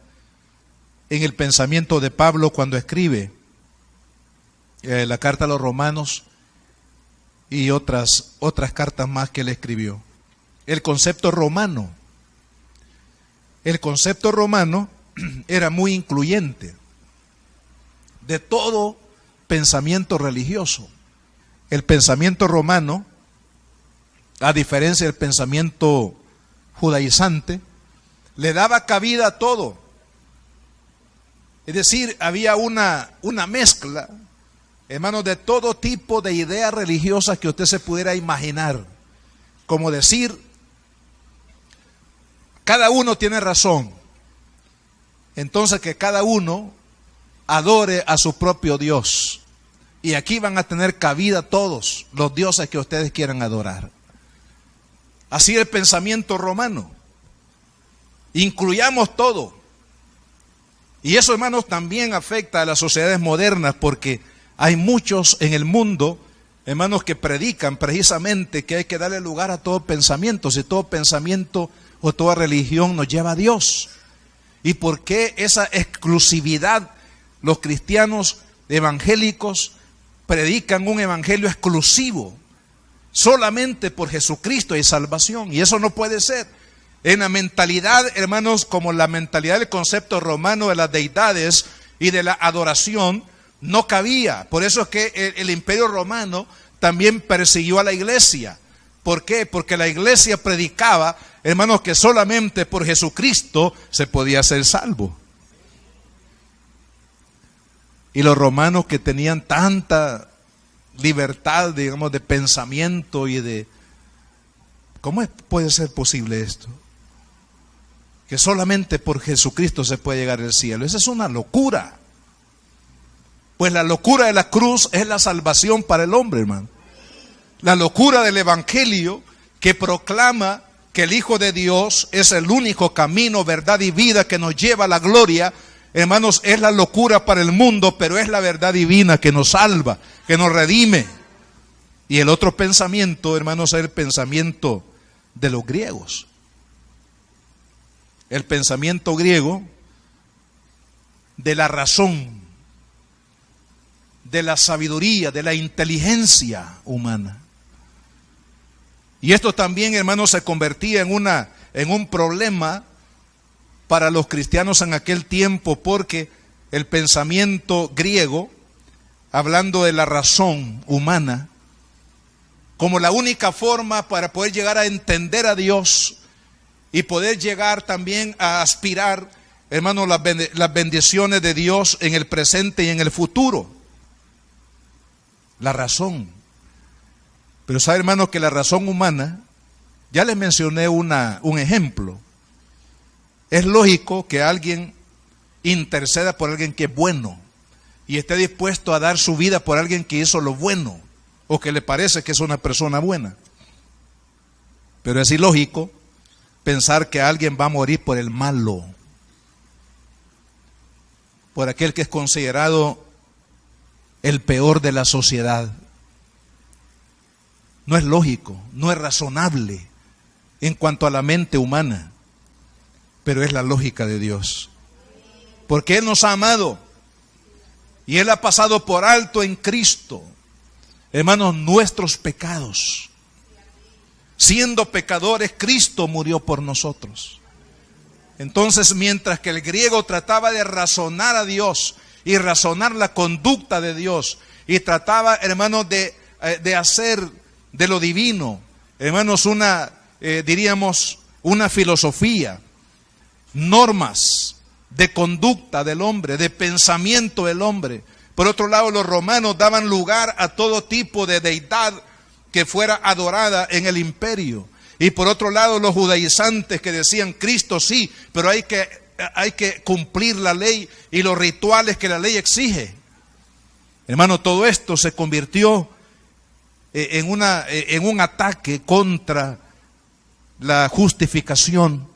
en el pensamiento de Pablo cuando escribe la carta a los Romanos y otras cartas más que él escribió. El concepto romano era muy incluyente de todo pensamiento religioso. El pensamiento romano, a diferencia del pensamiento judaizante, le daba cabida a todo. Es decir, había una mezcla, hermanos, de todo tipo de ideas religiosas que usted se pudiera imaginar. Como decir, cada uno tiene razón. Entonces que cada uno adore a su propio Dios. Y aquí van a tener cabida todos los dioses que ustedes quieran adorar. Así el pensamiento romano. Incluyamos todo. Y eso, hermanos, también afecta a las sociedades modernas, porque hay muchos en el mundo, hermanos, que predican precisamente que hay que darle lugar a todo pensamiento, si todo pensamiento o toda religión nos lleva a Dios. ¿Y por qué esa exclusividad? Los cristianos evangélicos predican un evangelio exclusivo, solamente por Jesucristo hay salvación, y eso no puede ser. En la mentalidad, hermanos, como la mentalidad del concepto romano de las deidades y de la adoración, no cabía. Por eso es que el Imperio Romano también persiguió a la iglesia. ¿Por qué? Porque la iglesia predicaba, hermanos, que solamente por Jesucristo se podía ser salvo. Y los romanos, que tenían tanta libertad, digamos, de pensamiento y de... ¿Cómo puede ser posible esto? Que solamente por Jesucristo se puede llegar al cielo. Esa es una locura. Pues la locura de la cruz es la salvación para el hombre, hermano. La locura del evangelio, que proclama que el Hijo de Dios es el único camino, verdad y vida que nos lleva a la gloria, hermanos, es la locura para el mundo, pero es la verdad divina que nos salva, que nos redime. Y el otro pensamiento, hermanos, es el pensamiento de los griegos. El pensamiento griego de la razón, de la sabiduría, de la inteligencia humana. Y esto también, hermanos, se convertía en un problema para los cristianos en aquel tiempo, porque el pensamiento griego, hablando de la razón humana, como la única forma para poder llegar a entender a Dios y poder llegar también a aspirar, hermanos, las bendiciones de Dios en el presente y en el futuro. La razón. Pero sabe, hermano, que la razón humana, ya les mencioné un ejemplo. Es lógico que alguien interceda por alguien que es bueno y esté dispuesto a dar su vida por alguien que hizo lo bueno o que le parece que es una persona buena. Pero es ilógico pensar que alguien va a morir por el malo, por aquel que es considerado el peor de la sociedad. No es lógico, no es razonable en cuanto a la mente humana, pero es la lógica de Dios. Porque Él nos ha amado y Él ha pasado por alto en Cristo, hermanos, nuestros pecados. Siendo pecadores, Cristo murió por nosotros. Entonces, mientras que el griego trataba de razonar a Dios y razonar la conducta de Dios, y trataba, hermanos, de hacer de lo divino, hermanos, diríamos, una filosofía, normas de conducta del hombre, de pensamiento del hombre. Por otro lado, los romanos daban lugar a todo tipo de deidad que fuera adorada en el imperio. Y por otro lado, los judaizantes que decían, Cristo sí, pero hay que cumplir la ley y los rituales que la ley exige. Hermano, todo esto se convirtió en un ataque contra la justificación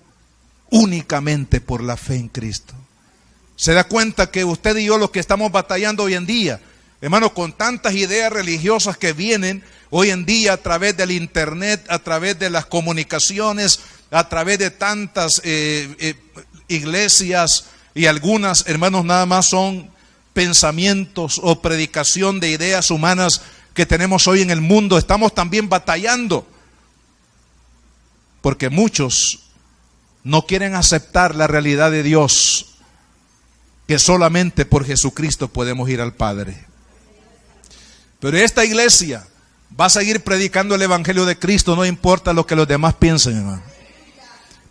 únicamente por la fe en Cristo. Se da cuenta que usted y yo, los que estamos batallando hoy en día, hermano, con tantas ideas religiosas que vienen hoy en día a través del internet, a través de las comunicaciones, a través de tantas iglesias, y algunas, hermanos, nada más son pensamientos o predicación de ideas humanas que tenemos hoy en el mundo. Estamos también batallando porque muchos no quieren aceptar la realidad de Dios, que solamente por Jesucristo podemos ir al Padre. Pero esta iglesia va a seguir predicando el evangelio de Cristo, no importa lo que los demás piensen, hermano.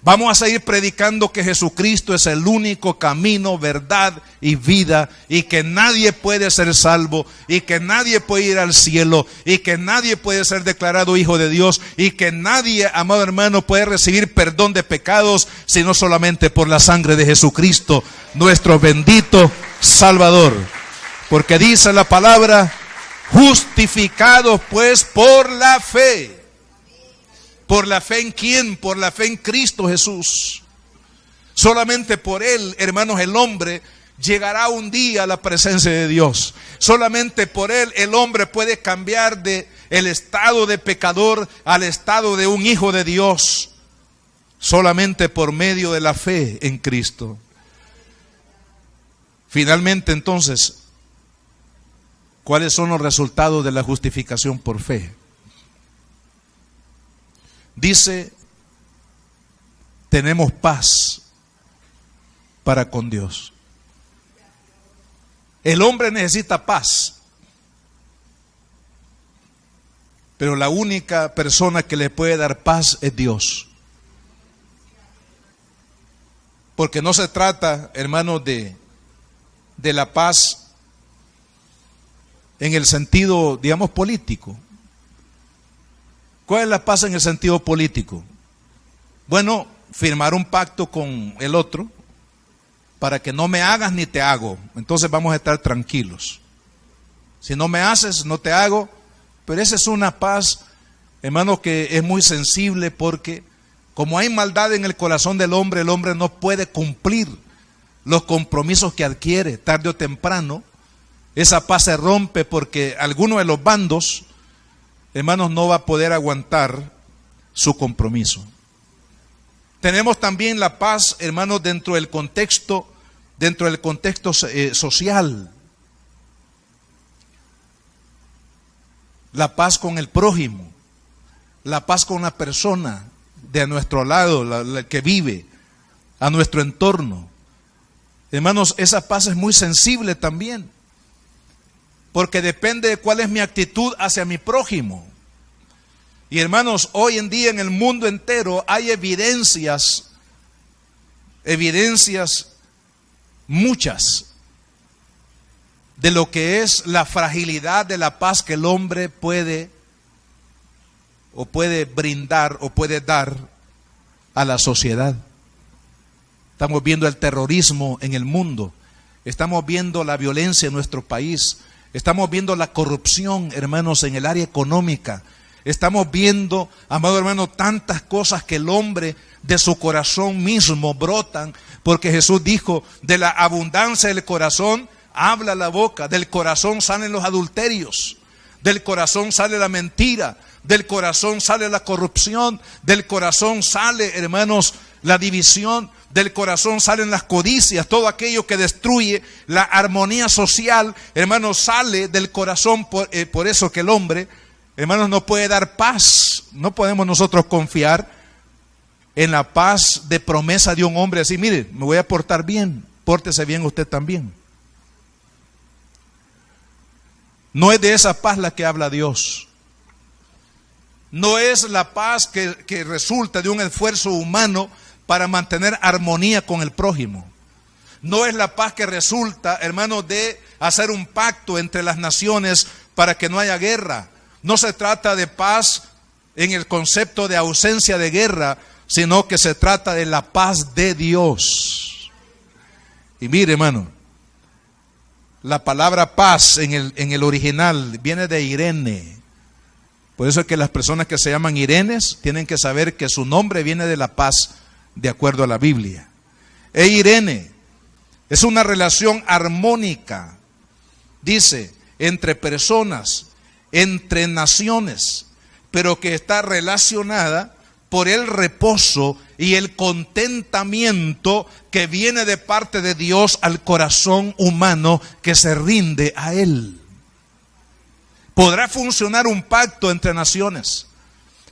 Vamos a seguir predicando que Jesucristo es el único camino, verdad y vida, y que nadie puede ser salvo, y que nadie puede ir al cielo, y que nadie puede ser declarado hijo de Dios, y que nadie, amado hermano, puede recibir perdón de pecados, sino solamente por la sangre de Jesucristo, nuestro bendito Salvador. Porque dice la palabra, justificados pues por la fe. ¿Por la fe en quién? Por la fe en Cristo Jesús. Solamente por Él, hermanos, el hombre llegará un día a la presencia de Dios. Solamente por Él el hombre puede cambiar de el estado de pecador al estado de un hijo de Dios. Solamente por medio de la fe en Cristo. Finalmente, entonces, ¿cuáles son los resultados de la justificación por fe? Dice, tenemos paz para con Dios. El hombre necesita paz, pero la única persona que le puede dar paz es Dios. Porque no se trata, hermanos, de la paz en el sentido, digamos, político. ¿Cuál es la paz en el sentido político? Bueno, firmar un pacto con el otro para que no me hagas ni te hago. Entonces vamos a estar tranquilos. Si no me haces, no te hago. Pero esa es una paz, hermano, que es muy sensible, porque como hay maldad en el corazón del hombre, el hombre no puede cumplir los compromisos que adquiere. Tarde o temprano, esa paz se rompe porque alguno de los bandos, hermanos, no va a poder aguantar su compromiso. Tenemos también la paz, hermanos, dentro del contexto social. La paz con el prójimo, la paz con una persona de a nuestro lado, la que vive, a nuestro entorno. Hermanos, esa paz es muy sensible también, porque depende de cuál es mi actitud hacia mi prójimo. Y hermanos, hoy en día en el mundo entero hay evidencias muchas de lo que es la fragilidad de la paz que el hombre puede brindar o puede dar a la sociedad. Estamos viendo el terrorismo en el mundo, estamos viendo la violencia en nuestro país, estamos viendo la corrupción, hermanos, en el área económica. Estamos viendo, amado hermano, tantas cosas que el hombre de su corazón mismo brotan, porque Jesús dijo, de la abundancia del corazón habla la boca, del corazón salen los adulterios, del corazón sale la mentira, del corazón sale la corrupción, del corazón sale, hermanos, la división, del corazón salen las codicias, todo aquello que destruye la armonía social, hermanos, sale del corazón. Por eso que el hombre, hermanos, no puede dar paz. No podemos nosotros confiar en la paz de promesa de un hombre así, mire, me voy a portar bien, pórtese bien usted también. No es de esa paz la que habla Dios. No es la paz que resulta de un esfuerzo humano para mantener armonía con el prójimo. No es la paz que resulta, hermanos, de hacer un pacto entre las naciones para que no haya guerra. No se trata de paz en el concepto de ausencia de guerra, sino que se trata de la paz de Dios. Y mire, hermano, la palabra paz en el original viene de Irene. Por eso es que las personas que se llaman Irenes tienen que saber que su nombre viene de la paz, de acuerdo a la Biblia. Irene es una relación armónica, dice, entre personas, entre naciones, pero que está relacionada por el reposo y el contentamiento que viene de parte de Dios al corazón humano que se rinde a Él. Podrá funcionar un pacto entre naciones,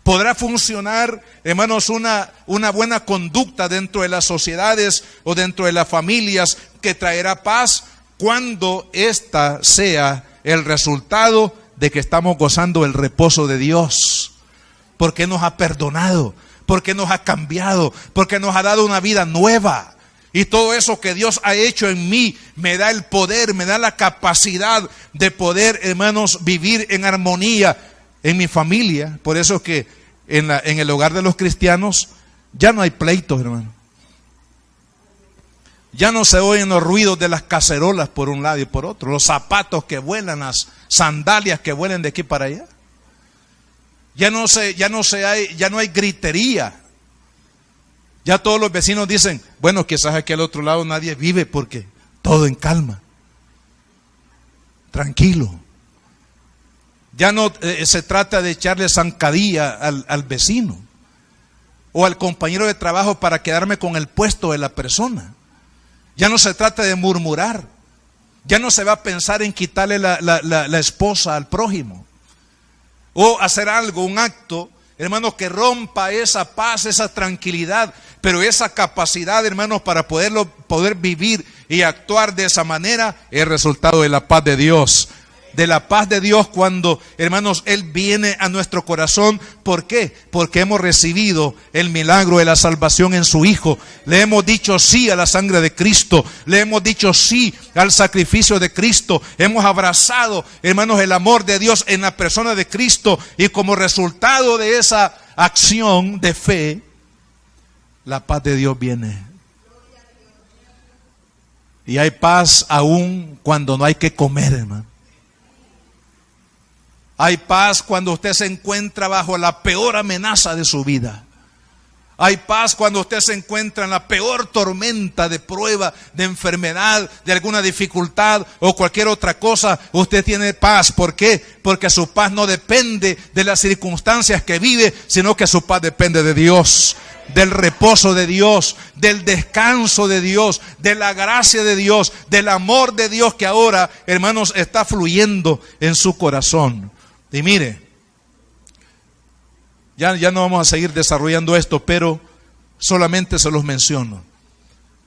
podrá funcionar, hermanos, una buena conducta dentro de las sociedades o dentro de las familias que traerá paz cuando ésta sea el resultado de que estamos gozando el reposo de Dios, porque nos ha perdonado, porque nos ha cambiado, porque nos ha dado una vida nueva. Y todo eso que Dios ha hecho en mí me da el poder, me da la capacidad de poder, hermanos, vivir en armonía en mi familia. Por eso es que en el hogar de los cristianos ya no hay pleitos, hermano. Ya no se oyen los ruidos de las cacerolas por un lado y por otro, los zapatos que vuelan, las sandalias que vuelan de aquí para allá. Ya no hay gritería. Ya todos los vecinos dicen, bueno, quizás aquí al otro lado nadie vive porque todo en calma, tranquilo. Ya no se trata de echarle zancadilla al vecino o al compañero de trabajo para quedarme con el puesto de la persona. Ya no se trata de murmurar. Ya no se va a pensar en quitarle la esposa al prójimo. O hacer algo, un acto, hermanos, que rompa esa paz, esa tranquilidad. Pero esa capacidad, hermanos, para poder vivir y actuar de esa manera, es resultado de la paz de Dios. De la paz de Dios cuando, hermanos, Él viene a nuestro corazón. ¿Por qué? Porque hemos recibido el milagro de la salvación en su Hijo. Le hemos dicho sí a la sangre de Cristo. Le hemos dicho sí al sacrificio de Cristo. Hemos abrazado, hermanos, el amor de Dios en la persona de Cristo. Y como resultado de esa acción de fe, la paz de Dios viene. Y hay paz aún cuando no hay que comer, hermano. Hay paz cuando usted se encuentra bajo la peor amenaza de su vida. Hay paz cuando usted se encuentra en la peor tormenta de prueba, de enfermedad, de alguna dificultad o cualquier otra cosa. Usted tiene paz. ¿Por qué? Porque su paz no depende de las circunstancias que vive, sino que su paz depende de Dios, del reposo de Dios, del descanso de Dios, de la gracia de Dios, del amor de Dios que ahora, hermanos, está fluyendo en su corazón. Y mire, ya no vamos a seguir desarrollando esto, pero solamente se los menciono.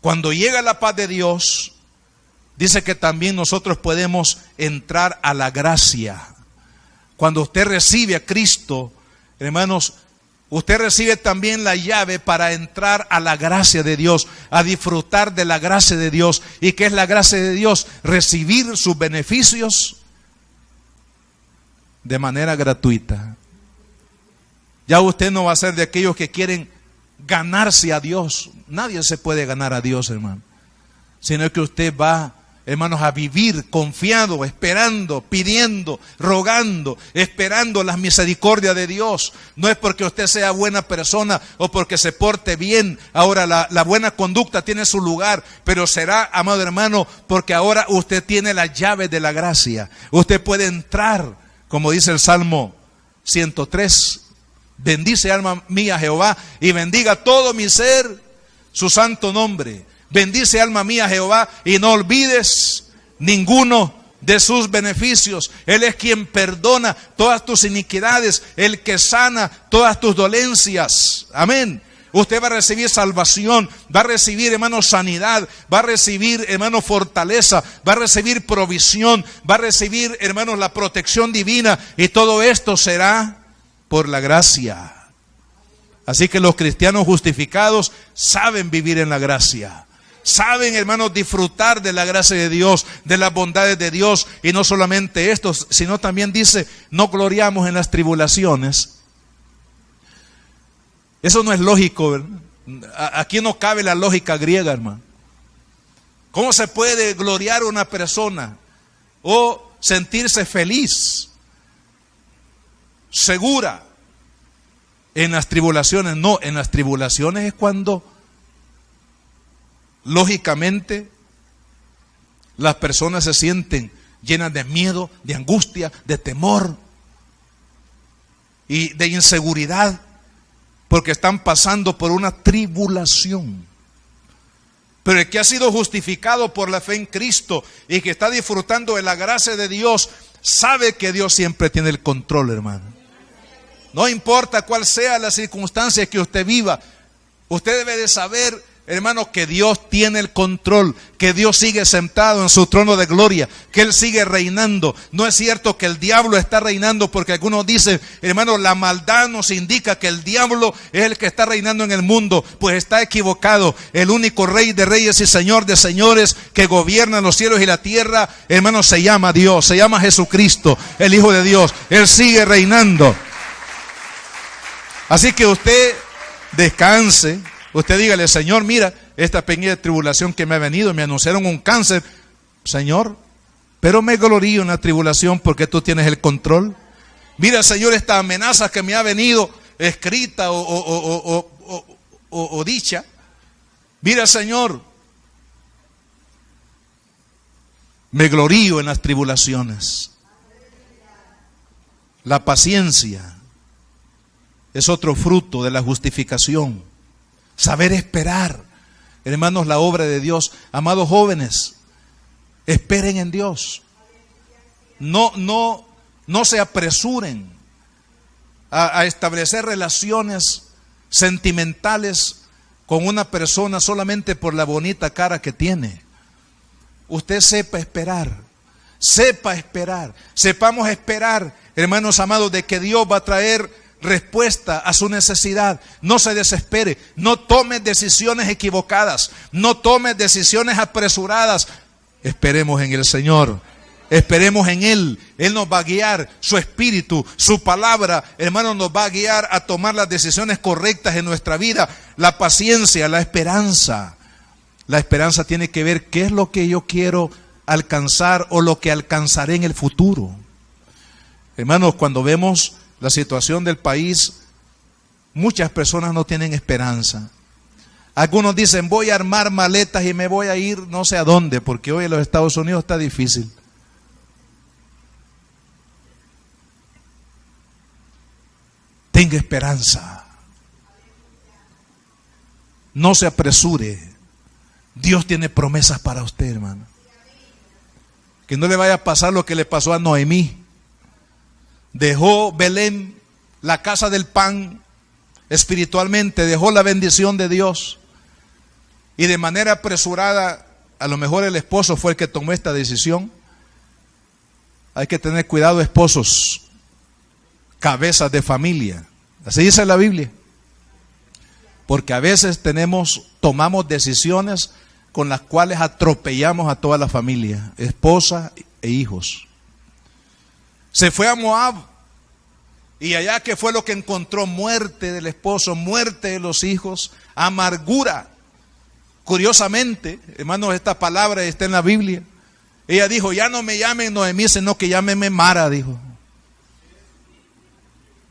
Cuando llega la paz de Dios, dice que también nosotros podemos entrar a la gracia. Cuando usted recibe a Cristo, hermanos, usted recibe también la llave para entrar a la gracia de Dios, a disfrutar de la gracia de Dios. ¿Y qué es la gracia de Dios? Recibir sus beneficios de manera gratuita. Ya usted no va a ser de aquellos que quieren ganarse a Dios. Nadie se puede ganar a Dios, hermano. Sino que usted va, hermanos, a vivir confiado, esperando, pidiendo, rogando, esperando las misericordias de Dios. No es porque usted sea buena persona o porque se porte bien. Ahora la buena conducta tiene su lugar, pero será, amado hermano, porque ahora usted tiene la llave de la gracia. Usted puede entrar, como dice el Salmo 103. Bendice alma mía Jehová y bendiga todo mi ser su santo nombre. Bendice alma mía Jehová y no olvides ninguno de sus beneficios. Él es quien perdona todas tus iniquidades, el que sana todas tus dolencias. Amén. Usted va a recibir salvación, va a recibir, hermano, sanidad, va a recibir, hermano, fortaleza, va a recibir provisión, va a recibir, hermanos, la protección divina, y todo esto será por la gracia. Así que los cristianos justificados saben vivir en la gracia. Saben, hermanos, disfrutar de la gracia de Dios, de las bondades de Dios. Y no solamente esto, sino también dice, no gloriamos en las tribulaciones. Eso no es lógico, ¿verdad? Aquí no cabe la lógica griega, hermano. ¿Cómo se puede gloriar una persona o sentirse feliz, segura en las tribulaciones? No, en las tribulaciones es cuando lógicamente las personas se sienten llenas de miedo, de angustia, de temor y de inseguridad, porque están pasando por una tribulación. Pero el que ha sido justificado por la fe en Cristo y que está disfrutando de la gracia de Dios, sabe que Dios siempre tiene el control, hermano. No importa cuál sea la circunstancia que usted viva, usted debe de saber hermano, que Dios tiene el control, que Dios sigue sentado en su trono de gloria, que Él sigue reinando. No es cierto que el diablo está reinando, porque algunos dicen, hermano, la maldad nos indica que el diablo es el que está reinando en el mundo. Pues está equivocado. El único Rey de reyes y Señor de señores que gobierna los cielos y la tierra, hermano, se llama Dios, se llama Jesucristo, el Hijo de Dios. Él sigue reinando. Así que usted descanse. Usted dígale, Señor, mira, esta pequeña tribulación que me ha venido, me anunciaron un cáncer. Señor, pero me glorío en la tribulación porque tú tienes el control. Mira, Señor, esta amenaza que me ha venido escrita o dicha. Mira, Señor, me glorío en las tribulaciones. La paciencia es otro fruto de la justificación. Saber esperar, hermanos, la obra de Dios. Amados jóvenes, esperen en Dios. No se apresuren a establecer relaciones sentimentales con una persona solamente por la bonita cara que tiene. Usted sepa esperar, sepamos esperar, hermanos amados, de que Dios va a traer respuesta a su necesidad. No se desespere, no tome decisiones equivocadas, no tome decisiones apresuradas. Esperemos en el Señor, esperemos en Él. Él nos va a guiar, su espíritu, su palabra, hermano, nos va a guiar a tomar las decisiones correctas en nuestra vida. La paciencia, la esperanza tiene que ver qué es lo que yo quiero alcanzar o lo que alcanzaré en el futuro. Hermanos, cuando vemos la situación del país, muchas personas no tienen esperanza. Algunos dicen, voy a armar maletas y me voy a ir no sé a dónde, porque hoy en los Estados Unidos está difícil. Tenga esperanza. No se apresure. Dios tiene promesas para usted, hermano. Que no le vaya a pasar lo que le pasó a Noemí. Dejó Belén, la casa del pan, espiritualmente, dejó la bendición de Dios. Y de manera apresurada, a lo mejor el esposo fue el que tomó esta decisión. Hay que tener cuidado, esposos, cabezas de familia. Así dice la Biblia. Porque a veces tomamos decisiones con las cuales atropellamos a toda la familia, esposa e hijos. Se fue a Moab, y allá, ¿qué fue lo que encontró? Muerte del esposo, muerte de los hijos, amargura. Curiosamente, hermanos, esta palabra está en la Biblia. Ella dijo, ya no me llamen Noemí, sino que llámeme Mara, dijo.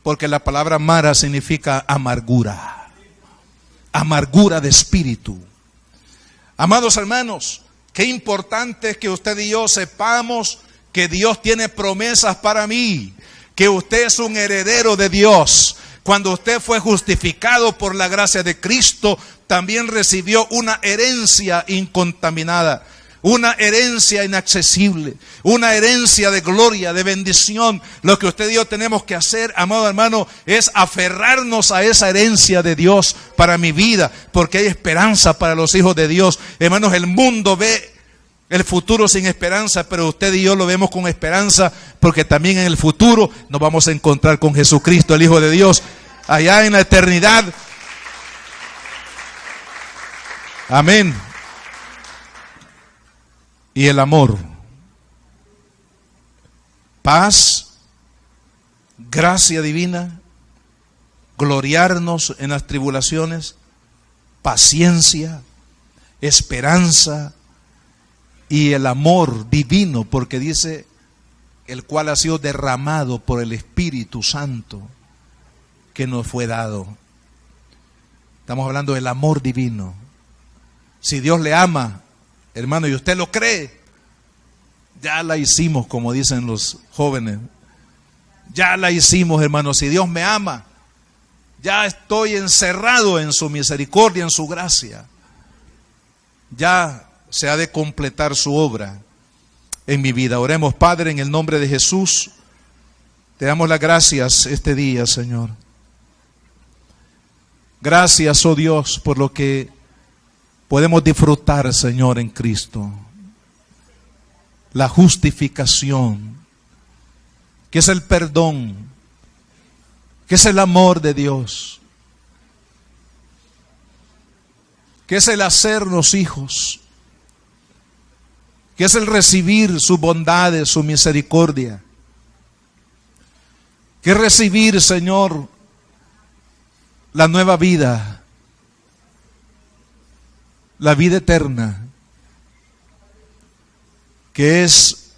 Porque la palabra Mara significa amargura. Amargura de espíritu. Amados hermanos, qué importante es que usted y yo sepamos que Dios tiene promesas para mí, que usted es un heredero de Dios. Cuando usted fue justificado por la gracia de Cristo, también recibió una herencia incontaminada, una herencia inaccesible, una herencia de gloria, de bendición. Lo que usted y yo tenemos que hacer, amado hermano, es aferrarnos a esa herencia de Dios para mi vida, porque hay esperanza para los hijos de Dios. Hermanos, el mundo ve el futuro sin esperanza, pero usted y yo lo vemos con esperanza, porque también en el futuro nos vamos a encontrar con Jesucristo, el Hijo de Dios, allá en la eternidad. Amén. Y el amor, paz, gracia divina, gloriarnos en las tribulaciones, paciencia, esperanza y el amor divino, porque dice, el cual ha sido derramado por el Espíritu Santo que nos fue dado. Estamos hablando del amor divino. Si Dios le ama, hermano, y usted lo cree, ya la hicimos, como dicen los jóvenes. Ya la hicimos, hermano. Si Dios me ama, ya estoy encerrado en su misericordia, en su gracia. Ya se ha de completar su obra en mi vida. Oremos, Padre, en el nombre de Jesús. Te damos las gracias este día, Señor. Gracias, oh Dios, por lo que podemos disfrutar, Señor, en Cristo. La justificación, que es el perdón, que es el amor de Dios, que es el hacernos hijos, que es el recibir sus bondades, su misericordia, que es recibir, Señor, la nueva vida, la vida eterna, que es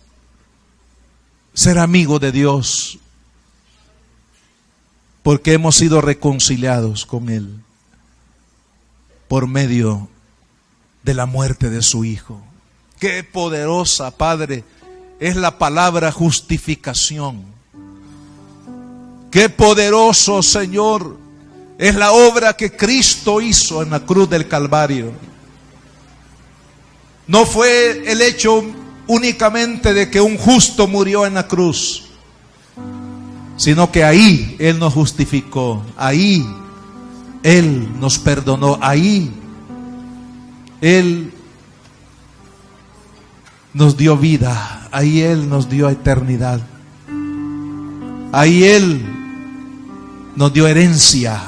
ser amigo de Dios, porque hemos sido reconciliados con Él por medio de la muerte de su Hijo. Qué poderosa, Padre, es la palabra justificación. Qué poderoso, Señor, es la obra que Cristo hizo en la cruz del Calvario. No fue el hecho únicamente de que un justo murió en la cruz, sino que ahí Él nos justificó, ahí Él nos perdonó, ahí Él nos dio vida, ahí Él nos dio eternidad, ahí Él nos dio herencia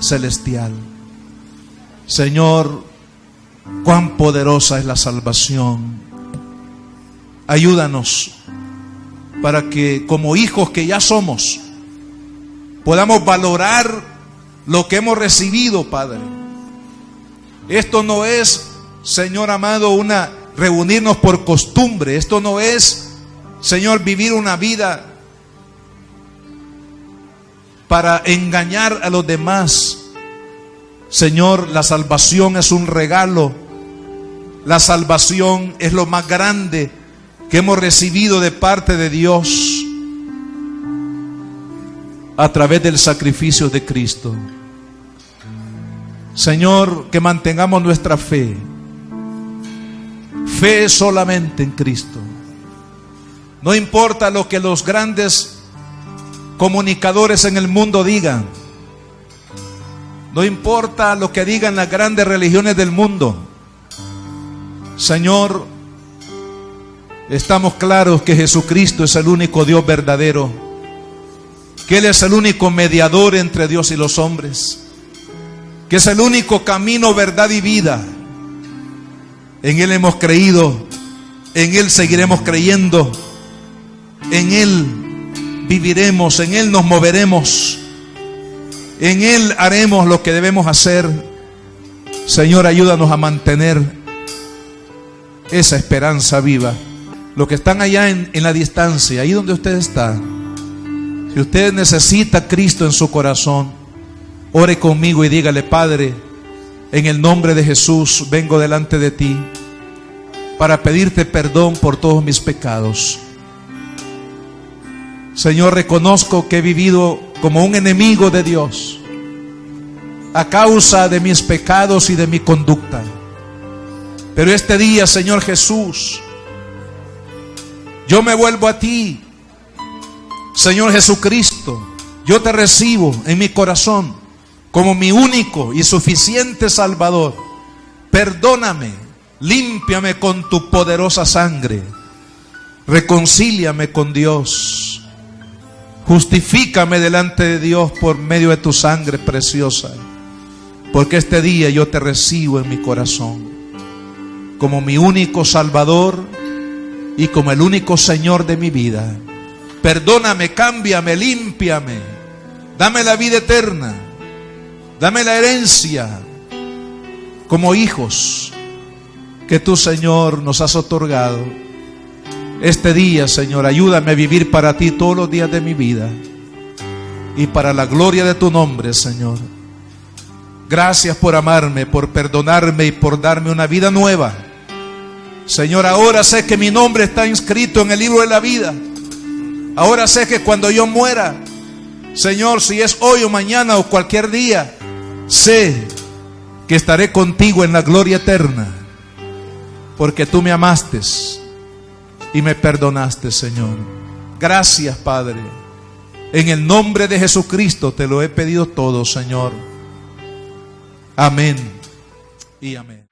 celestial. Señor, cuán poderosa es la salvación. Ayúdanos para que, como hijos que ya somos, podamos valorar lo que hemos recibido, Padre. Esto no es, Señor amado, reunirnos por costumbre. Esto no es, Señor, vivir una vida para engañar a los demás. Señor, la salvación es un regalo. La salvación es lo más grande que hemos recibido de parte de Dios a través del sacrificio de Cristo. Señor, que mantengamos nuestra fe solamente en Cristo. No importa lo que los grandes comunicadores en el mundo digan, no importa lo que digan las grandes religiones del mundo. Señor, estamos claros que Jesucristo es el único Dios verdadero, que Él es el único mediador entre Dios y los hombres, que es el único camino, verdad y vida. En Él hemos creído, en Él seguiremos creyendo, en Él viviremos, en Él nos moveremos, en Él haremos lo que debemos hacer. Señor, ayúdanos a mantener esa esperanza viva. Los que están allá en la distancia, ahí donde usted está, si usted necesita a Cristo en su corazón, ore conmigo y dígale: Padre, en el nombre de Jesús vengo delante de ti para pedirte perdón por todos mis pecados. Señor, reconozco que he vivido como un enemigo de Dios a causa de mis pecados y de mi conducta. Pero este día, Señor Jesús, yo me vuelvo a ti. Señor Jesucristo, yo te recibo en mi corazón como mi único y suficiente Salvador. Perdóname, límpiame con tu poderosa sangre, reconcíliame con Dios, justifícame delante de Dios por medio de tu sangre preciosa, porque este día yo te recibo en mi corazón como mi único Salvador y como el único Señor de mi vida. Perdóname, cámbiame, límpiame, dame la vida eterna, dame la herencia como hijos que tú, Señor, nos has otorgado. Este día, Señor, ayúdame a vivir para ti todos los días de mi vida y para la gloria de tu nombre, Señor. Gracias por amarme, por perdonarme y por darme una vida nueva. Señor, ahora sé que mi nombre está inscrito en el libro de la vida. Ahora sé que cuando yo muera, Señor, si es hoy o mañana o cualquier día, sé que estaré contigo en la gloria eterna, porque tú me amaste y me perdonaste, Señor. Gracias, Padre. En el nombre de Jesucristo te lo he pedido todo, Señor. Amén y amén.